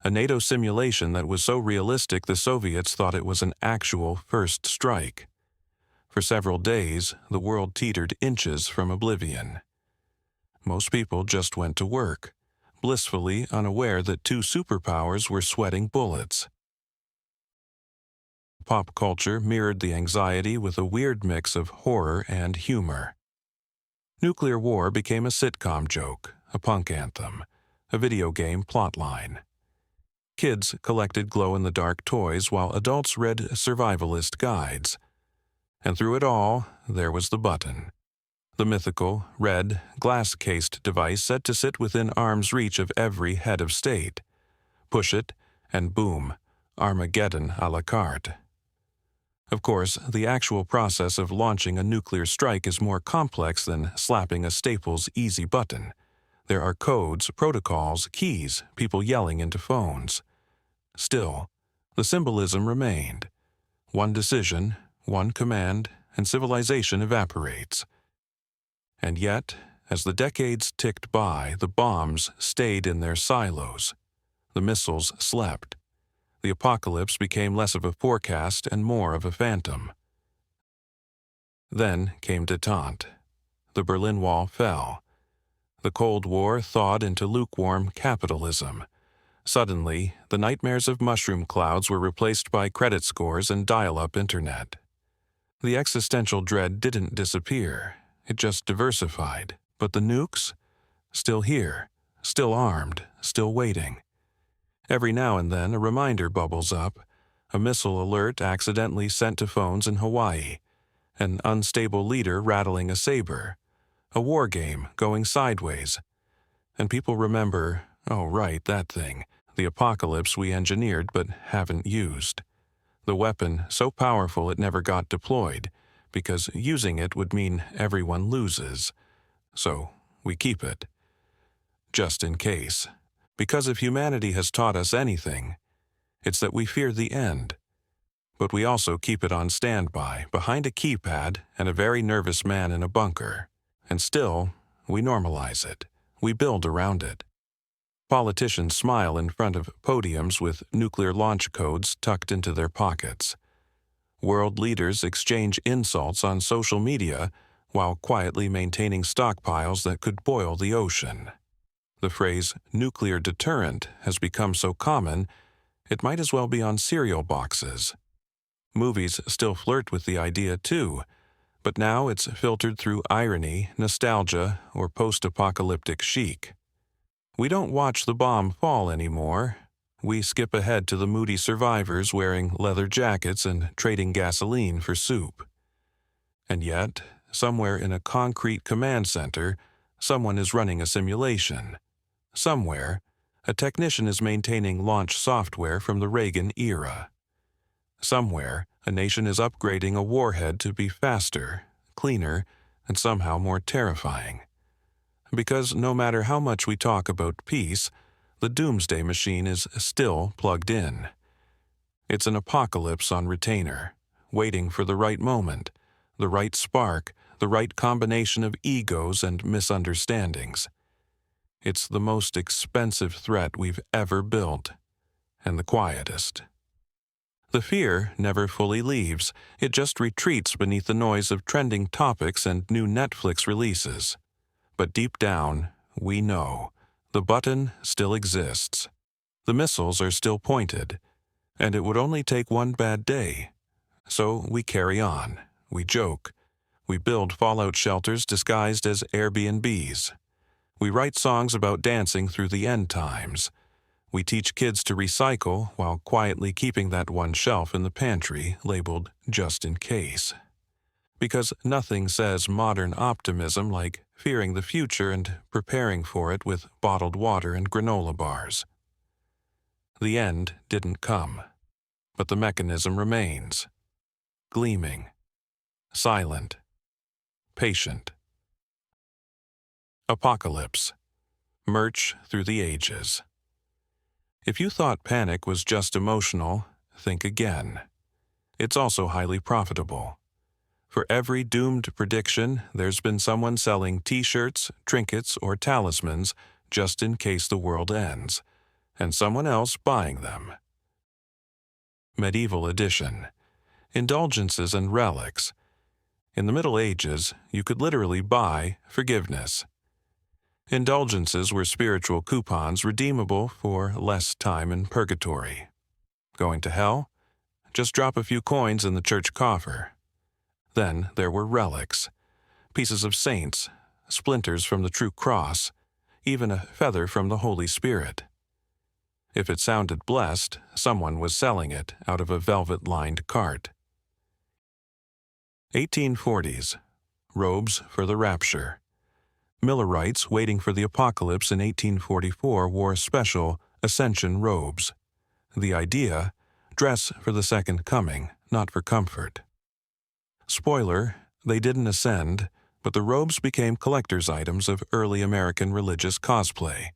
a NATO simulation that was so realistic the Soviets thought it was an actual first strike. For several days, the world teetered inches from oblivion. Most people just went to work, blissfully unaware that two superpowers were sweating bullets. Pop culture mirrored the anxiety with a weird mix of horror and humor. Nuclear war became a sitcom joke, a punk anthem, a video game plotline. Kids collected glow-in-the-dark toys while adults read survivalist guides. And through it all, there was the button. The mythical, red, glass-cased device said to sit within arm's reach of every head of state. Push it, and boom, Armageddon à la carte. Of course, the actual process of launching a nuclear strike is more complex than slapping a Staples easy button. There are codes, protocols, keys, people yelling into phones. Still, the symbolism remained. One decision, one command, and civilization evaporates. And yet, as the decades ticked by, the bombs stayed in their silos. The missiles slept. The apocalypse became less of a forecast and more of a phantom. Then came détente. The Berlin Wall fell. The Cold War thawed into lukewarm capitalism. Suddenly, the nightmares of mushroom clouds were replaced by credit scores and dial-up internet. The existential dread didn't disappear. It just diversified. But the nukes? Still here, still armed, still waiting. Every now and then, a reminder bubbles up, a missile alert accidentally sent to phones in Hawaii, an unstable leader rattling a saber, a war game going sideways. And people remember, oh right, that thing, the apocalypse we engineered but haven't used. The weapon so powerful it never got deployed, because using it would mean everyone loses. So we keep it. Just in case. Because if humanity has taught us anything, it's that we fear the end. But we also keep it on standby, behind a keypad and a very nervous man in a bunker. And still, we normalize it. We build around it. Politicians smile in front of podiums with nuclear launch codes tucked into their pockets. World leaders exchange insults on social media while quietly maintaining stockpiles that could boil the ocean. The phrase nuclear deterrent has become so common, it might as well be on cereal boxes. Movies still flirt with the idea too, but now it's filtered through irony, nostalgia, or post-apocalyptic chic. We don't watch the bomb fall anymore. We skip ahead to the moody survivors wearing leather jackets and trading gasoline for soup. And yet, somewhere in a concrete command center, someone is running a simulation. Somewhere, a technician is maintaining launch software from the Reagan era. Somewhere, a nation is upgrading a warhead to be faster, cleaner, and somehow more terrifying. Because no matter how much we talk about peace, the doomsday machine is still plugged in. It's an apocalypse on retainer, waiting for the right moment, the right spark, the right combination of egos and misunderstandings. It's the most expensive threat we've ever built, and the quietest. The fear never fully leaves. It just retreats beneath the noise of trending topics and new Netflix releases. But deep down, we know the button still exists. The missiles are still pointed, and it would only take one bad day. So we carry on. We joke. We build fallout shelters disguised as Airbnbs. We write songs about dancing through the end times. We teach kids to recycle while quietly keeping that one shelf in the pantry labeled just in case. Because nothing says modern optimism like fearing the future and preparing for it with bottled water and granola bars. The end didn't come, but the mechanism remains. Gleaming, silent, patient. Apocalypse. Merch through the ages. If you thought panic was just emotional, think again. It's also highly profitable. For every doomed prediction, there's been someone selling t-shirts, trinkets, or talismans just in case the world ends, and someone else buying them. Medieval edition. Indulgences and relics. In the Middle Ages, you could literally buy forgiveness. Indulgences were spiritual coupons redeemable for less time in purgatory. Going to hell? Just drop a few coins in the church coffer. Then there were relics, pieces of saints, splinters from the true cross, even a feather from the Holy Spirit. If it sounded blessed, someone was selling it out of a velvet-lined cart. 1840s. Robes for the rapture. Millerites waiting for the apocalypse in 1844 wore special ascension robes. The idea: dress for the second coming, not for comfort. Spoiler, they didn't ascend, but the robes became collector's items of early American religious cosplay.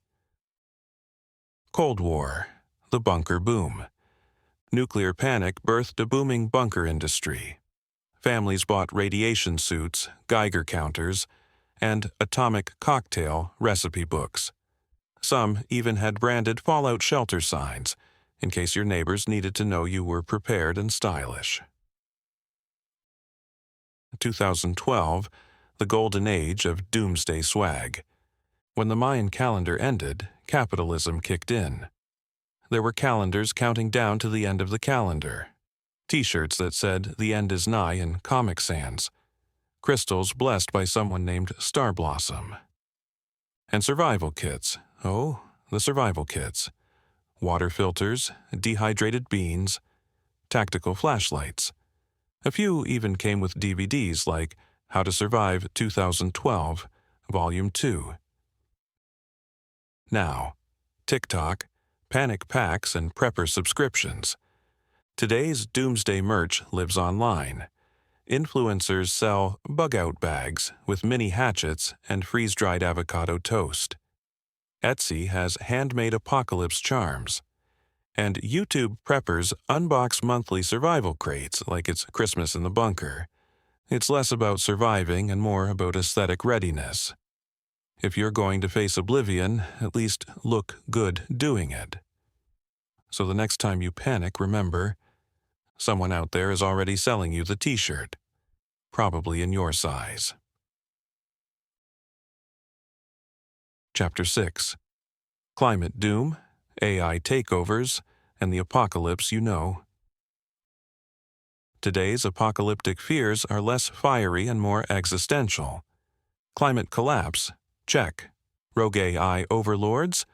Cold War. The bunker boom. Nuclear panic birthed a booming bunker industry. Families bought radiation suits, Geiger counters, and atomic cocktail recipe books. Some even had branded fallout shelter signs, in case your neighbors needed to know you were prepared and stylish. 2012, the golden age of doomsday swag. When the Mayan calendar ended, capitalism kicked in. There were calendars counting down to the end of the calendar. T-shirts that said "The end is nigh" in Comic Sans. Crystals blessed by someone named Starblossom. And survival kits. Oh, the survival kits. Water filters, dehydrated beans, tactical flashlights. A few even came with DVDs like How to Survive 2012, Volume 2. Now, TikTok, panic packs, and prepper subscriptions. Today's doomsday merch lives online. Influencers sell bug-out bags with mini hatchets and freeze-dried avocado toast. Etsy has handmade apocalypse charms. And YouTube preppers unbox monthly survival crates like it's Christmas in the bunker. It's less about surviving and more about aesthetic readiness. If you're going to face oblivion, at least look good doing it. So the next time you panic, remember, someone out there is already selling you the t-shirt, probably in your size. Chapter 6. Climate Doom, AI Takeovers, and the Apocalypse You Know. Today's apocalyptic fears are less fiery and more existential. Climate collapse? Check. Rogue AI overlords?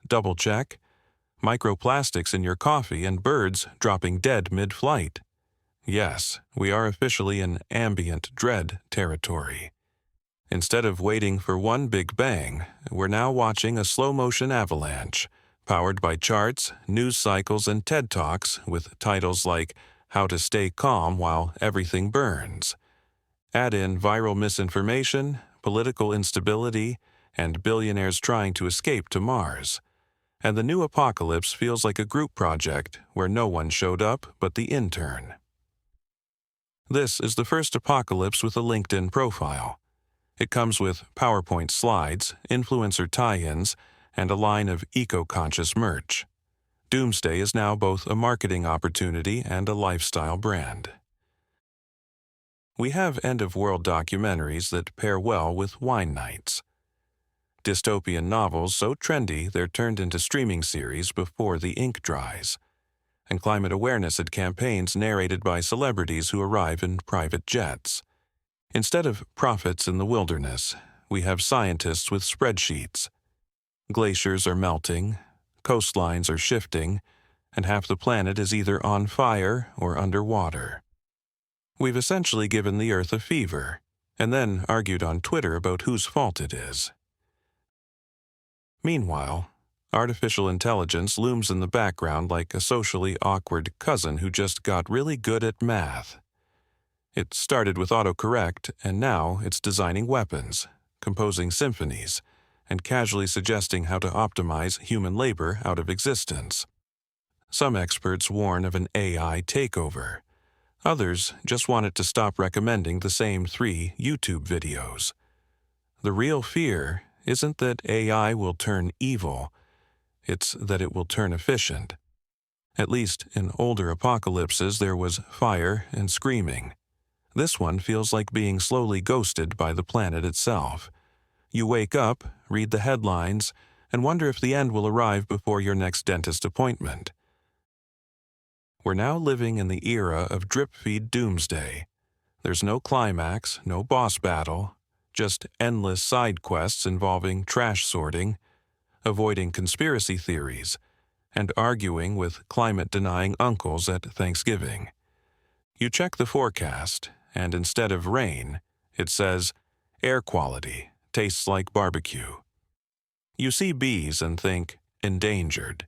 Double check. Microplastics in your coffee and birds dropping dead mid-flight? Yes, we are officially in ambient dread territory. Instead of waiting for one big bang, we're now watching a slow-motion avalanche, powered by charts, news cycles, and TED Talks with titles like How to Stay Calm While Everything Burns. Add in viral misinformation, political instability, and billionaires trying to escape to Mars. And the new apocalypse feels like a group project where no one showed up but the intern. This is the first apocalypse with a LinkedIn profile. It comes with PowerPoint slides, influencer tie-ins, and a line of eco-conscious merch. Doomsday is now both a marketing opportunity and a lifestyle brand. We have end-of-world documentaries that pair well with wine nights. Dystopian novels so trendy they're turned into streaming series before the ink dries. And climate awareness at campaigns narrated by celebrities who arrive in private jets. Instead of prophets in the wilderness, we have scientists with spreadsheets. Glaciers are melting, coastlines are shifting, and half the planet is either on fire or underwater. We've essentially given the Earth a fever, and then argued on Twitter about whose fault it is. Meanwhile, artificial intelligence looms in the background like a socially awkward cousin who just got really good at math. It started with autocorrect, and now it's designing weapons, composing symphonies, and casually suggesting how to optimize human labor out of existence. Some experts warn of an AI takeover. Others just want it to stop recommending the same 3 YouTube videos. The real fear isn't that AI will turn evil, it's that it will turn efficient. At least in older apocalypses there was fire and screaming. This one feels like being slowly ghosted by the planet itself. You wake up, read the headlines, and wonder if the end will arrive before your next dentist appointment. We're now living in the era of drip-feed doomsday. There's no climax, no boss battle, just endless side quests involving trash sorting, avoiding conspiracy theories, and arguing with climate-denying uncles at Thanksgiving. You check the forecast, and instead of rain, it says, air quality, tastes like barbecue. You see bees and think, endangered.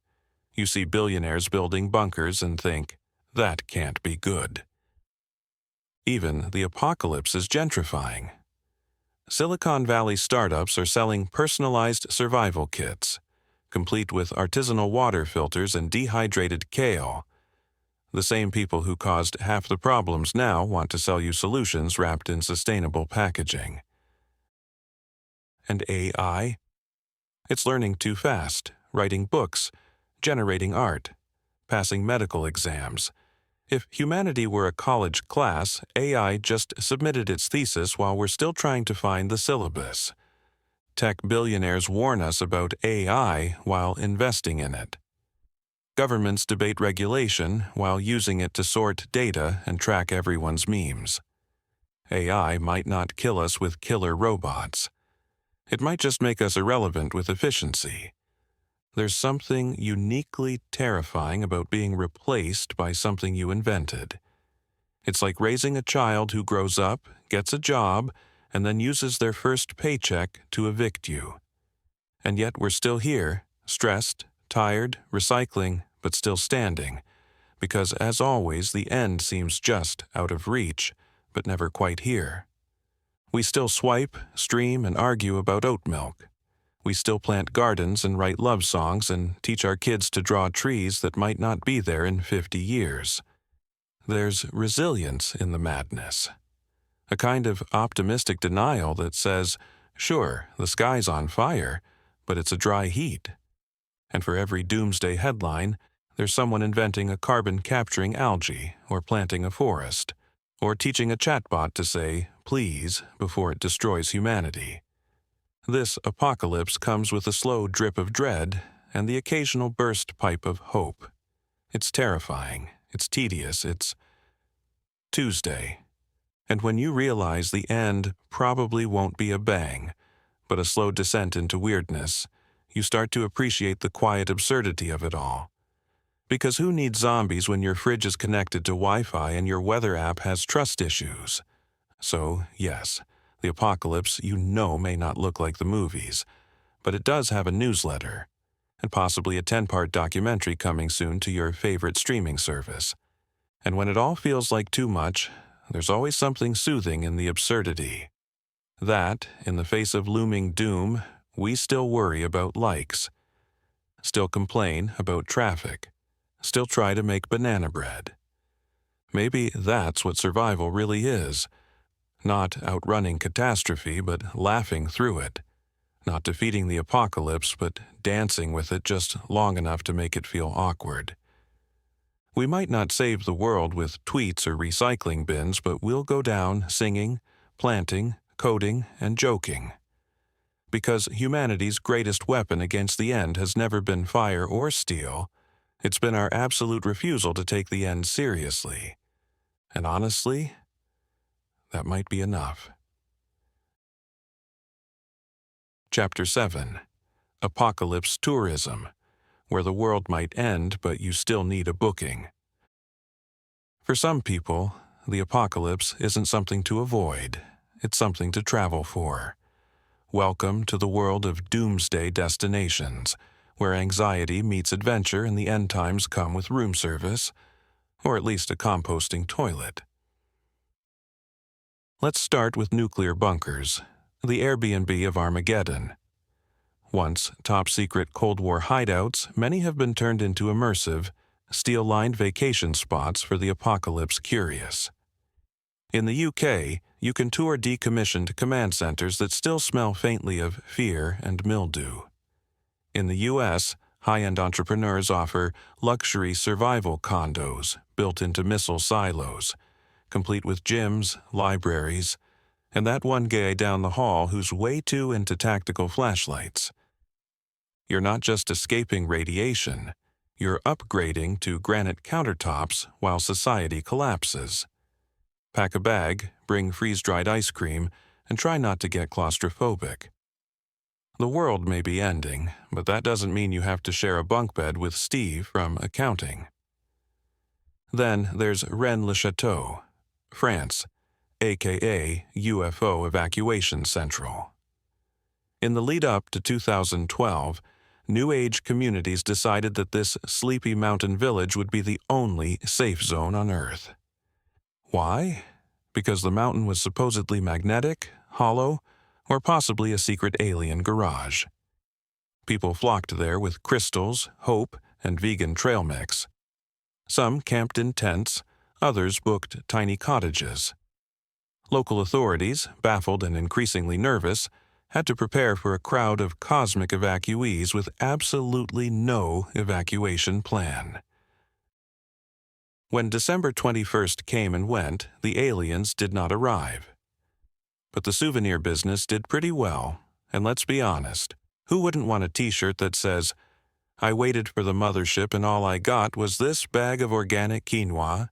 You see billionaires building bunkers and think, that can't be good. Even the apocalypse is gentrifying. Silicon Valley startups are selling personalized survival kits, complete with artisanal water filters and dehydrated kale. The same people who caused half the problems now want to sell you solutions wrapped in sustainable packaging. And AI? It's learning too fast, writing books, generating art, passing medical exams. If humanity were a college class, AI just submitted its thesis while we're still trying to find the syllabus. Tech billionaires warn us about AI while investing in it. Governments debate regulation while using it to sort data and track everyone's memes. AI might not kill us with killer robots. It might just make us irrelevant with efficiency. There's something uniquely terrifying about being replaced by something you invented. It's like raising a child who grows up, gets a job, and then uses their first paycheck to evict you. And yet we're still here, stressed, tired, recycling, but still standing, because as always the end seems just out of reach, but never quite here. We still swipe, stream, and argue about oat milk. We still plant gardens and write love songs and teach our kids to draw trees that might not be there in 50 years. There's resilience in the madness. A kind of optimistic denial that says, sure, the sky's on fire, but it's a dry heat. And for every doomsday headline, there's someone inventing a carbon-capturing algae or planting a forest, or teaching a chatbot to say, please, before it destroys humanity. This apocalypse comes with a slow drip of dread and the occasional burst pipe of hope. It's terrifying, it's tedious, it's Tuesday. And when you realize the end probably won't be a bang, but a slow descent into weirdness, you start to appreciate the quiet absurdity of it all. Because who needs zombies when your fridge is connected to Wi-Fi and your weather app has trust issues? So, yes, the apocalypse may not look like the movies, but it does have a newsletter, and possibly a 10-part documentary coming soon to your favorite streaming service. And when it all feels like too much, there's always something soothing in the absurdity. That, in the face of looming doom, we still worry about likes, still complain about traffic, still try to make banana bread. Maybe that's what survival really is. Not outrunning catastrophe, but laughing through it. Not defeating the apocalypse, but dancing with it just long enough to make it feel awkward. We might not save the world with tweets or recycling bins, but we'll go down singing, planting, coding, and joking. Because humanity's greatest weapon against the end has never been fire or steel, it's been our absolute refusal to take the end seriously. And honestly, that might be enough. Chapter 7. Apocalypse Tourism, where the world might end but you still need a booking. For some people, the apocalypse isn't something to avoid, it's something to travel for. Welcome to the world of doomsday destinations, where anxiety meets adventure and the end times come with room service, or at least a composting toilet. Let's start with nuclear bunkers, the Airbnb of Armageddon. Once top-secret Cold War hideouts, many have been turned into immersive, steel-lined vacation spots for the apocalypse curious. In the UK, you can tour decommissioned command centers that still smell faintly of fear and mildew. In the US, high-end entrepreneurs offer luxury survival condos built into missile silos, complete with gyms, libraries, and that one guy down the hall who's way too into tactical flashlights. You're not just escaping radiation, you're upgrading to granite countertops while society collapses. Pack a bag, bring freeze-dried ice cream, and try not to get claustrophobic. The world may be ending, but that doesn't mean you have to share a bunk bed with Steve from accounting. Then there's Rennes-le-Château, France, aka UFO Evacuation Central. In the lead-up to 2012, New Age communities decided that this sleepy mountain village would be the only safe zone on Earth. Why? Because the mountain was supposedly magnetic, hollow, or possibly a secret alien garage. People flocked there with crystals, hope, and vegan trail mix. Some camped in tents, others booked tiny cottages. Local authorities, baffled and increasingly nervous, had to prepare for a crowd of cosmic evacuees with absolutely no evacuation plan. When December 21st came and went, the aliens did not arrive. But the souvenir business did pretty well, and let's be honest, who wouldn't want a t-shirt that says, "I waited for the mothership and all I got was this bag of organic quinoa"?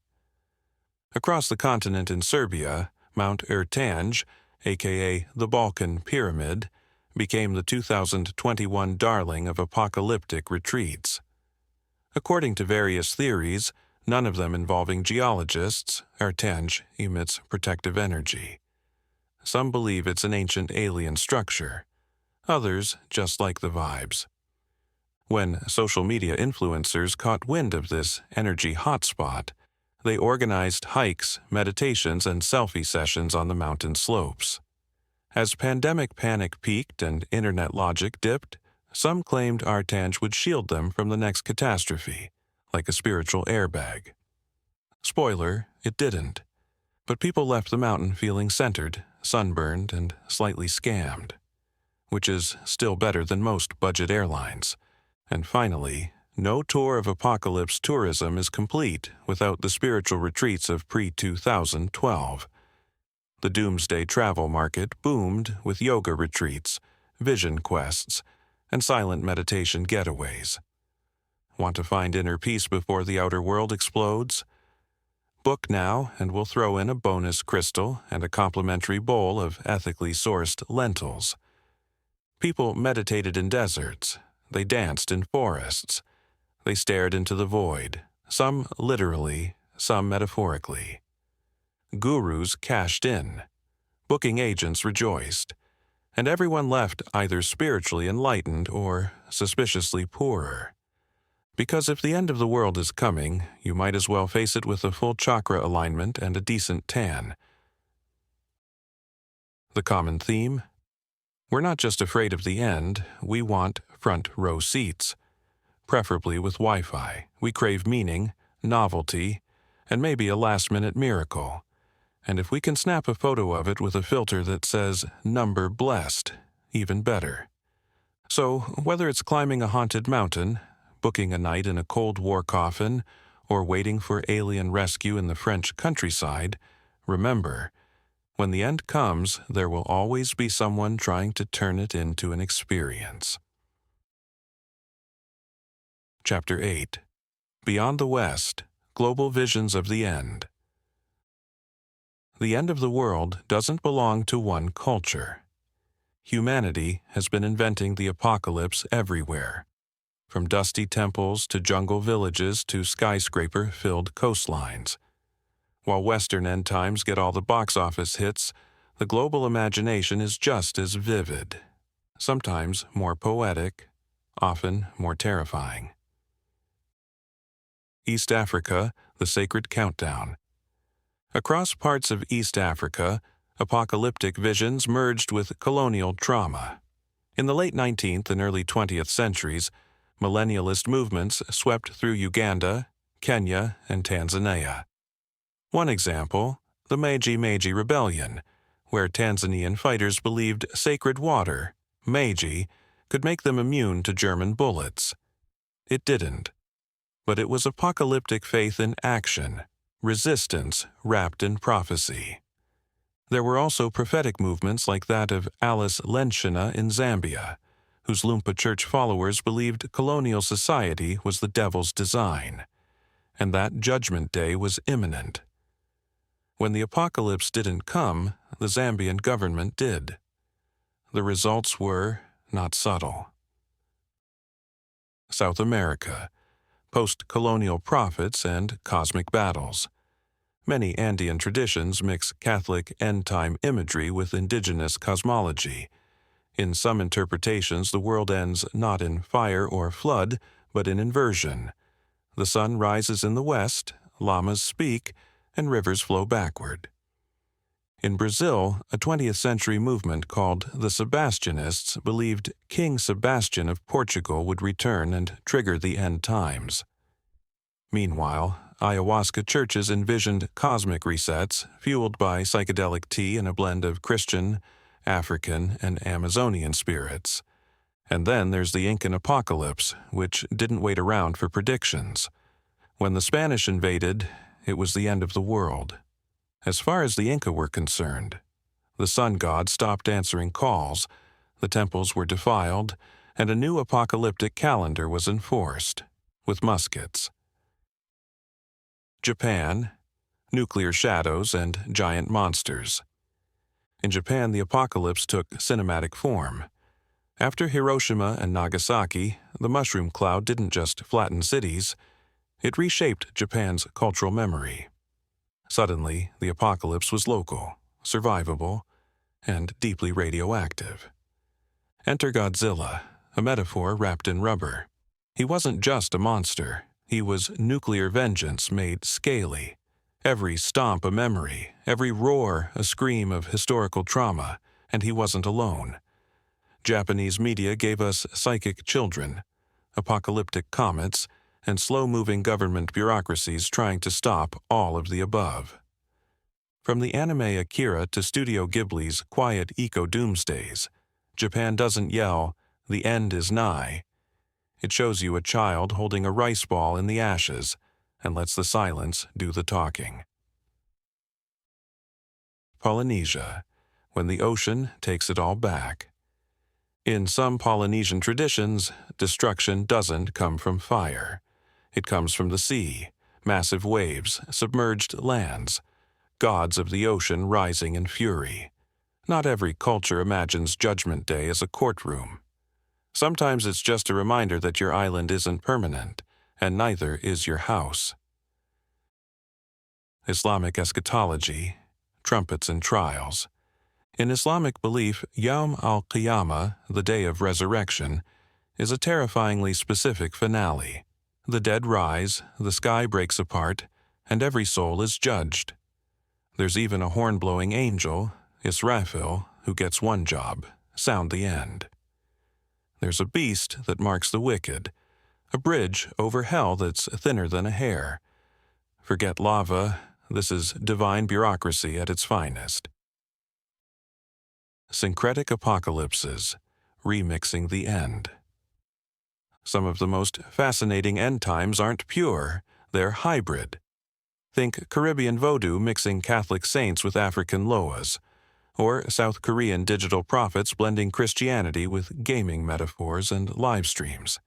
Across the continent in Serbia, Mount Ertanj, aka the Balkan Pyramid, became the 2021 darling of apocalyptic retreats. According to various theories, none of them involving geologists, Ertanj emits protective energy. Some believe it's an ancient alien structure. Others just like the vibes. When social media influencers caught wind of this energy hotspot, they organized hikes, meditations, and selfie sessions on the mountain slopes. As pandemic panic peaked and internet logic dipped, some claimed Ertanj would shield them from the next catastrophe, like a spiritual airbag. Spoiler, it didn't. But people left the mountain feeling centered, sunburned, and slightly scammed, which is still better than most budget airlines. And finally, no tour of apocalypse tourism is complete without the spiritual retreats of pre-2012. The doomsday travel market boomed with yoga retreats, vision quests, and silent meditation getaways. Want to find inner peace before the outer world explodes? Book now, and we'll throw in a bonus crystal and a complimentary bowl of ethically sourced lentils. People meditated in deserts. They danced in forests. They stared into the void, some literally, some metaphorically. Gurus cashed in. Booking agents rejoiced. And everyone left either spiritually enlightened or suspiciously poorer. Because if the end of the world is coming, you might as well face it with a full chakra alignment and a decent tan. The common theme? We're not just afraid of the end, we want front row seats. Preferably with Wi-Fi. We crave meaning, novelty, and maybe a last-minute miracle. And if we can snap a photo of it with a filter that says, "Number blessed," even better. So, whether it's climbing a haunted mountain, booking a night in a Cold War coffin, or waiting for alien rescue in the French countryside, remember, when the end comes, there will always be someone trying to turn it into an experience. Chapter 8. Beyond the West, Global Visions of the End. The end of the world doesn't belong to one culture. Humanity has been inventing the apocalypse everywhere, from dusty temples to jungle villages to skyscraper-filled coastlines. While Western end times get all the box office hits, the global imagination is just as vivid, sometimes more poetic, often more terrifying. East Africa, the Sacred Countdown. Across parts of East Africa, apocalyptic visions merged with colonial trauma. In the late 19th and early 20th centuries, millennialist movements swept through Uganda, Kenya, and Tanzania. One example, the Maji Rebellion, where Tanzanian fighters believed sacred water, Maji, could make them immune to German bullets. It didn't. But it was apocalyptic faith in action, resistance wrapped in prophecy. There were also prophetic movements like that of Alice Lenshina in Zambia, whose Lumpa church followers believed colonial society was the devil's design, and that Judgment Day was imminent. When the apocalypse didn't come, the Zambian government did. The results were not subtle. South America, post-colonial prophets and cosmic battles. Many Andean traditions mix Catholic end-time imagery with indigenous cosmology. In some interpretations, the world ends not in fire or flood, but in inversion. The sun rises in the west, llamas speak, and rivers flow backward. In Brazil, a 20th century movement called the Sebastianists believed King Sebastian of Portugal would return and trigger the end times. Meanwhile, ayahuasca churches envisioned cosmic resets fueled by psychedelic tea and a blend of Christian, African, and Amazonian spirits. And then there's the Incan apocalypse, which didn't wait around for predictions. When the Spanish invaded, it was the end of the world. As far as the Inca were concerned, the sun god stopped answering calls, the temples were defiled, and a new apocalyptic calendar was enforced, with muskets. Japan, nuclear shadows and giant monsters. In Japan, the apocalypse took cinematic form. After Hiroshima and Nagasaki, the mushroom cloud didn't just flatten cities, it reshaped Japan's cultural memory. Suddenly, the apocalypse was local, survivable, and deeply radioactive. Enter Godzilla, a metaphor wrapped in rubber. He wasn't just a monster. He was nuclear vengeance made scaly. Every stomp a memory, every roar a scream of historical trauma, and he wasn't alone. Japanese media gave us psychic children, apocalyptic comets, and slow-moving government bureaucracies trying to stop all of the above. From the anime Akira to Studio Ghibli's quiet eco-doomsdays, Japan doesn't yell, "The end is nigh." It shows you a child holding a rice ball in the ashes and lets the silence do the talking. Polynesia, when the ocean takes it all back. In some Polynesian traditions, destruction doesn't come from fire. It comes from the sea, massive waves, submerged lands, gods of the ocean rising in fury. Not every culture imagines Judgment Day as a courtroom. Sometimes it's just a reminder that your island isn't permanent, and neither is your house. Islamic eschatology, trumpets and trials. In Islamic belief, Yawm al-Qiyamah, the day of resurrection, is a terrifyingly specific finale. The dead rise, the sky breaks apart, and every soul is judged. There's even a horn-blowing angel, Israfil, who gets one job: sound the end. There's a beast that marks the wicked, a bridge over hell that's thinner than a hair. Forget lava, this is divine bureaucracy at its finest. Syncretic apocalypses, remixing the end. Some of the most fascinating end times aren't pure, they're hybrid. Think Caribbean voodoo mixing Catholic saints with African loas, or South Korean digital prophets blending Christianity with gaming metaphors and live streams.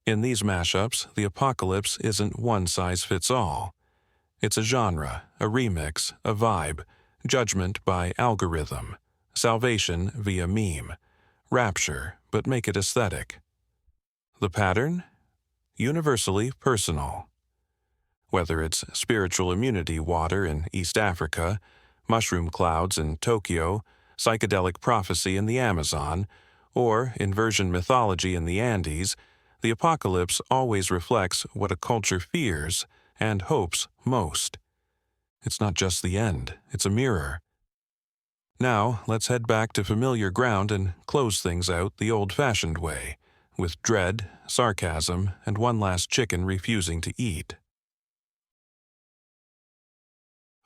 In these mashups, the apocalypse isn't one-size-fits-all. It's a genre, a remix, a vibe, judgment by algorithm, salvation via meme, rapture, but make it aesthetic. The pattern? Universally personal. Whether it's spiritual immunity water in East Africa, mushroom clouds in Tokyo, psychedelic prophecy in the Amazon, or inversion mythology in the Andes, the apocalypse always reflects what a culture fears and hopes most. It's not just the end, it's a mirror. Now, let's head back to familiar ground and close things out the old-fashioned way, with dread, sarcasm, and one last chicken refusing to eat.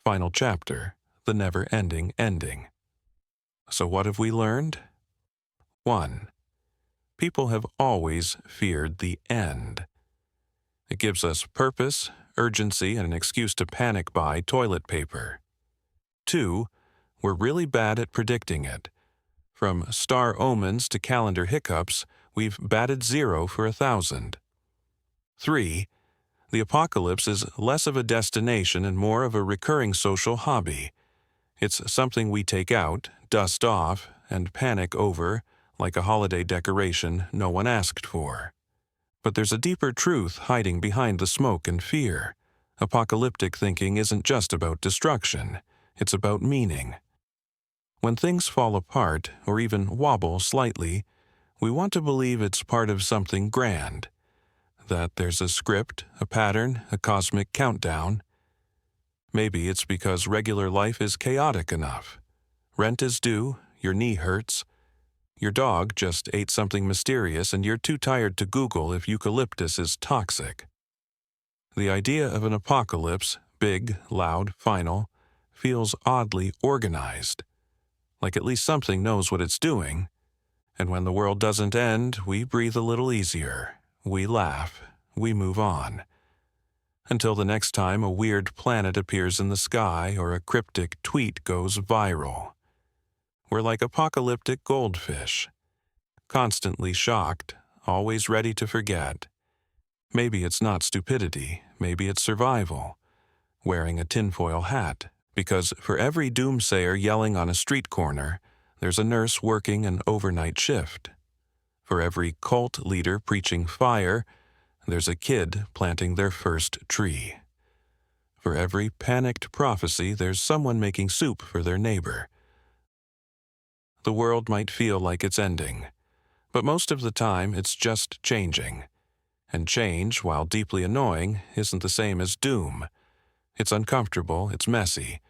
Final chapter, the never-ending ending. So what have we learned? 1. People have always feared the end. It gives us purpose, urgency, and an excuse to panic buy toilet paper. 2. We're really bad at predicting it. From star omens to calendar hiccups, we've batted 0 for 1,000. 3. The apocalypse is less of a destination and more of a recurring social hobby. It's something we take out, dust off, and panic over like a holiday decoration no one asked for. But there's a deeper truth hiding behind the smoke and fear. Apocalyptic thinking isn't just about destruction, it's about meaning. When things fall apart or even wobble slightly, we want to believe it's part of something grand, that there's a script, a pattern, a cosmic countdown. Maybe it's because regular life is chaotic enough. Rent is due, your knee hurts, your dog just ate something mysterious and you're too tired to Google if eucalyptus is toxic. The idea of an apocalypse, big, loud, final, feels oddly organized, like at least something knows what it's doing. And when the world doesn't end, we breathe a little easier. We laugh. We move on. Until the next time a weird planet appears in the sky or a cryptic tweet goes viral. We're like apocalyptic goldfish, constantly shocked, always ready to forget. Maybe it's not stupidity, maybe it's survival. Wearing a tinfoil hat, because for every doomsayer yelling on a street corner, there's a nurse working an overnight shift. For every cult leader preaching fire, there's a kid planting their first tree. For every panicked prophecy, there's someone making soup for their neighbor. The world might feel like it's ending, but most of the time it's just changing. And change, while deeply annoying, isn't the same as doom. It's uncomfortable, it's messy,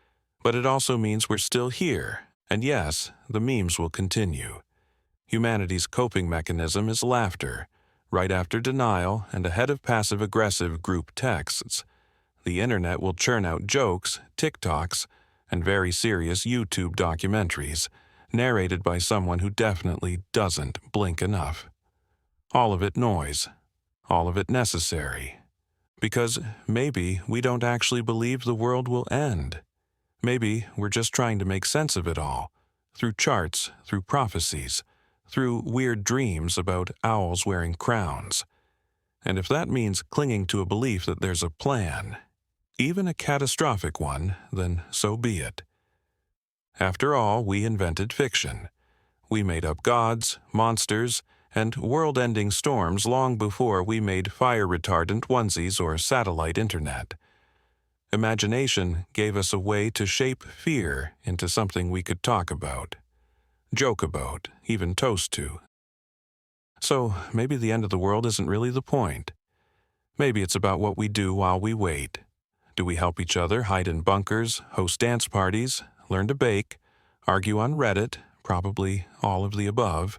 but it also means we're still here. And yes, the memes will continue. Humanity's coping mechanism is laughter, right after denial and ahead of passive-aggressive group texts. The internet will churn out jokes, TikToks, and very serious YouTube documentaries, narrated by someone who definitely doesn't blink enough. All of it noise, all of it necessary. Because maybe we don't actually believe the world will end. Maybe we're just trying to make sense of it all, through charts, through prophecies, through weird dreams about owls wearing crowns. And if that means clinging to a belief that there's a plan, even a catastrophic one, then so be it. After all, we invented fiction. We made up gods, monsters, and world-ending storms long before we made fire-retardant onesies or satellite internet. Imagination gave us a way to shape fear into something we could talk about, joke about, even toast to. So maybe the end of the world isn't really the point. Maybe it's about what we do while we wait. Do we help each other hide in bunkers, host dance parties, learn to bake, argue on Reddit, probably all of the above?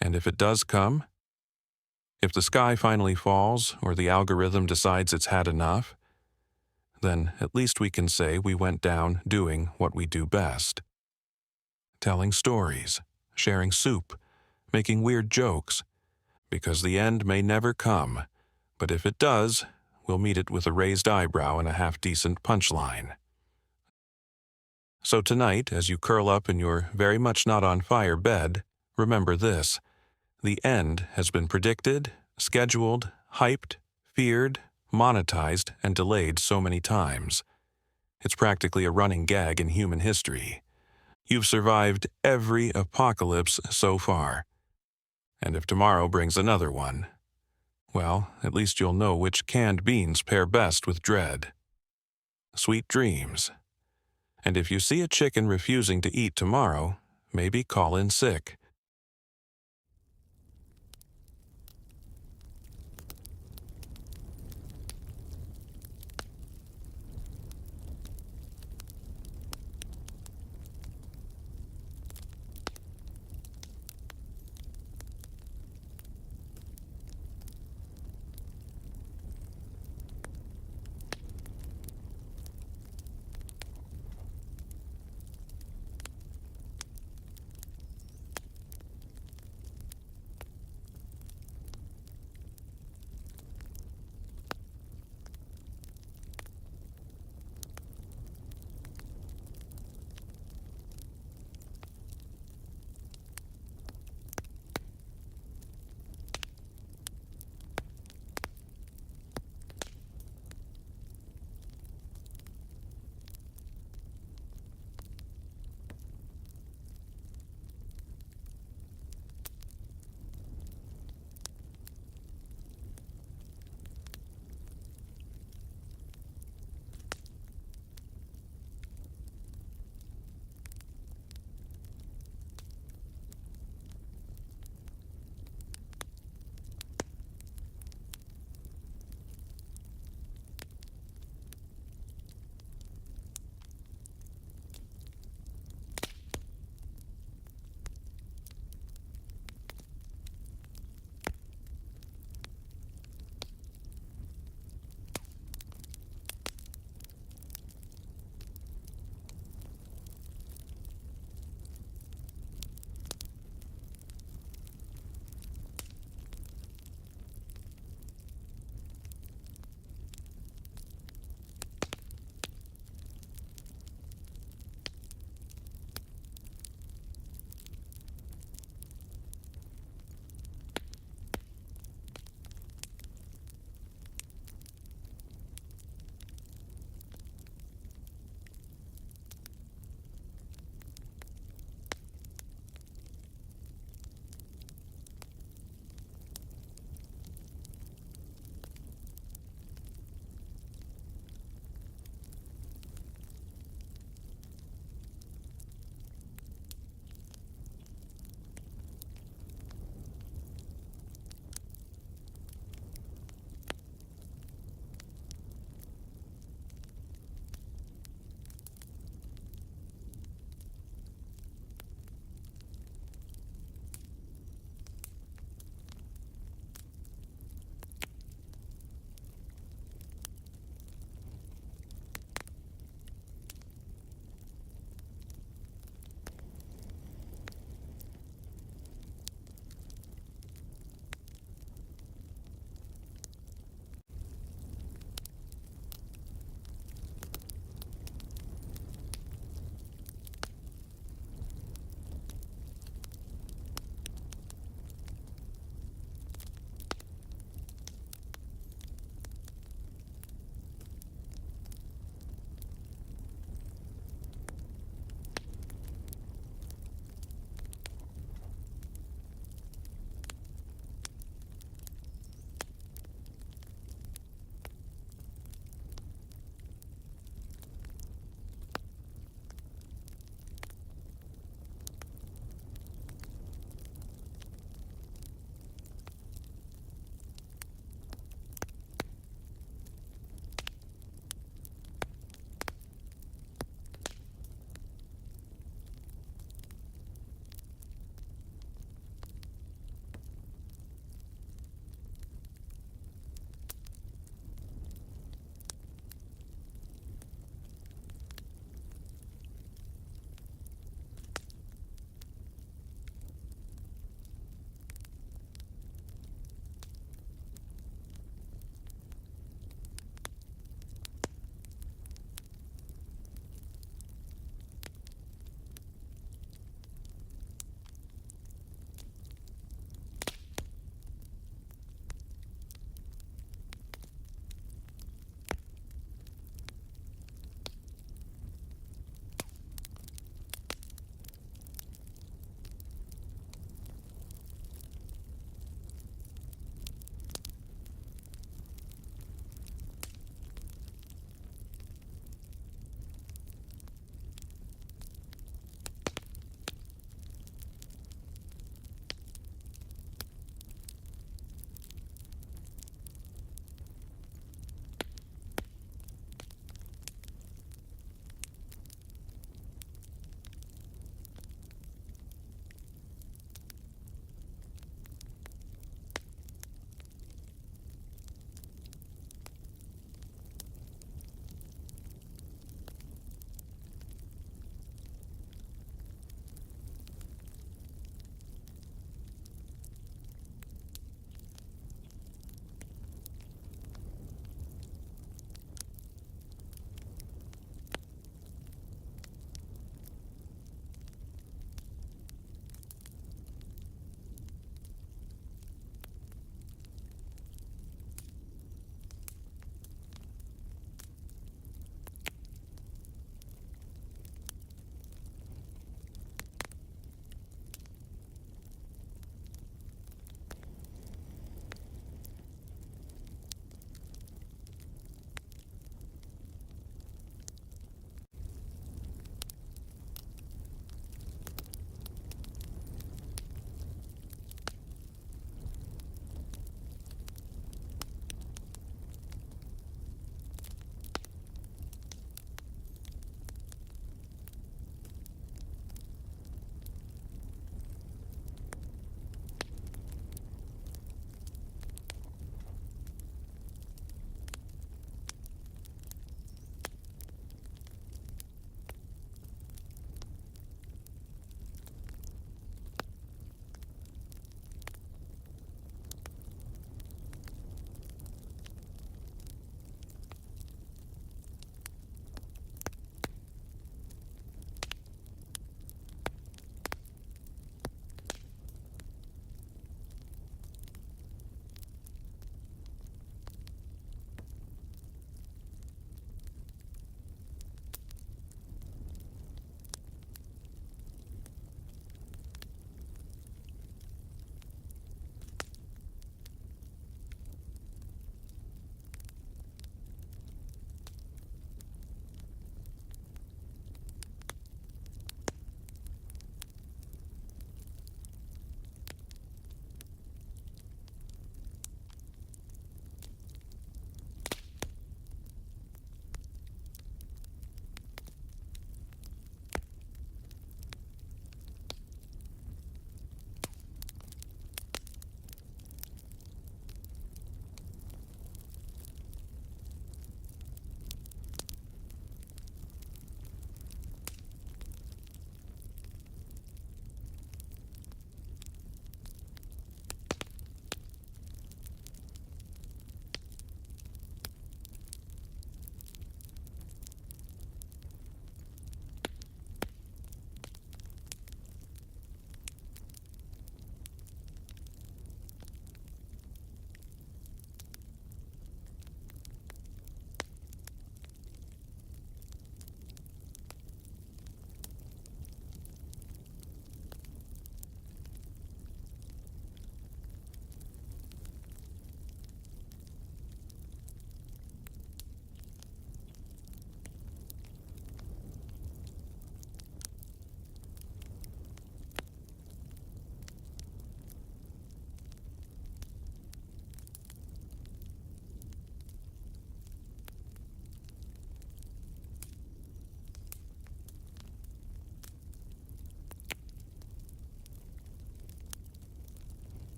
And if it does come, if the sky finally falls or the algorithm decides it's had enough, then at least we can say we went down doing what we do best. Telling stories, sharing soup, making weird jokes, because the end may never come, but if it does, we'll meet it with a raised eyebrow and a half-decent punchline. So tonight, as you curl up in your very much not on fire bed, remember this: the end has been predicted, scheduled, hyped, feared, monetized, and delayed so many times. It's practically a running gag in human history. You've survived every apocalypse so far. And if tomorrow brings another one, well, at least you'll know which canned beans pair best with dread. Sweet dreams. And if you see a chicken refusing to eat tomorrow, maybe call in sick.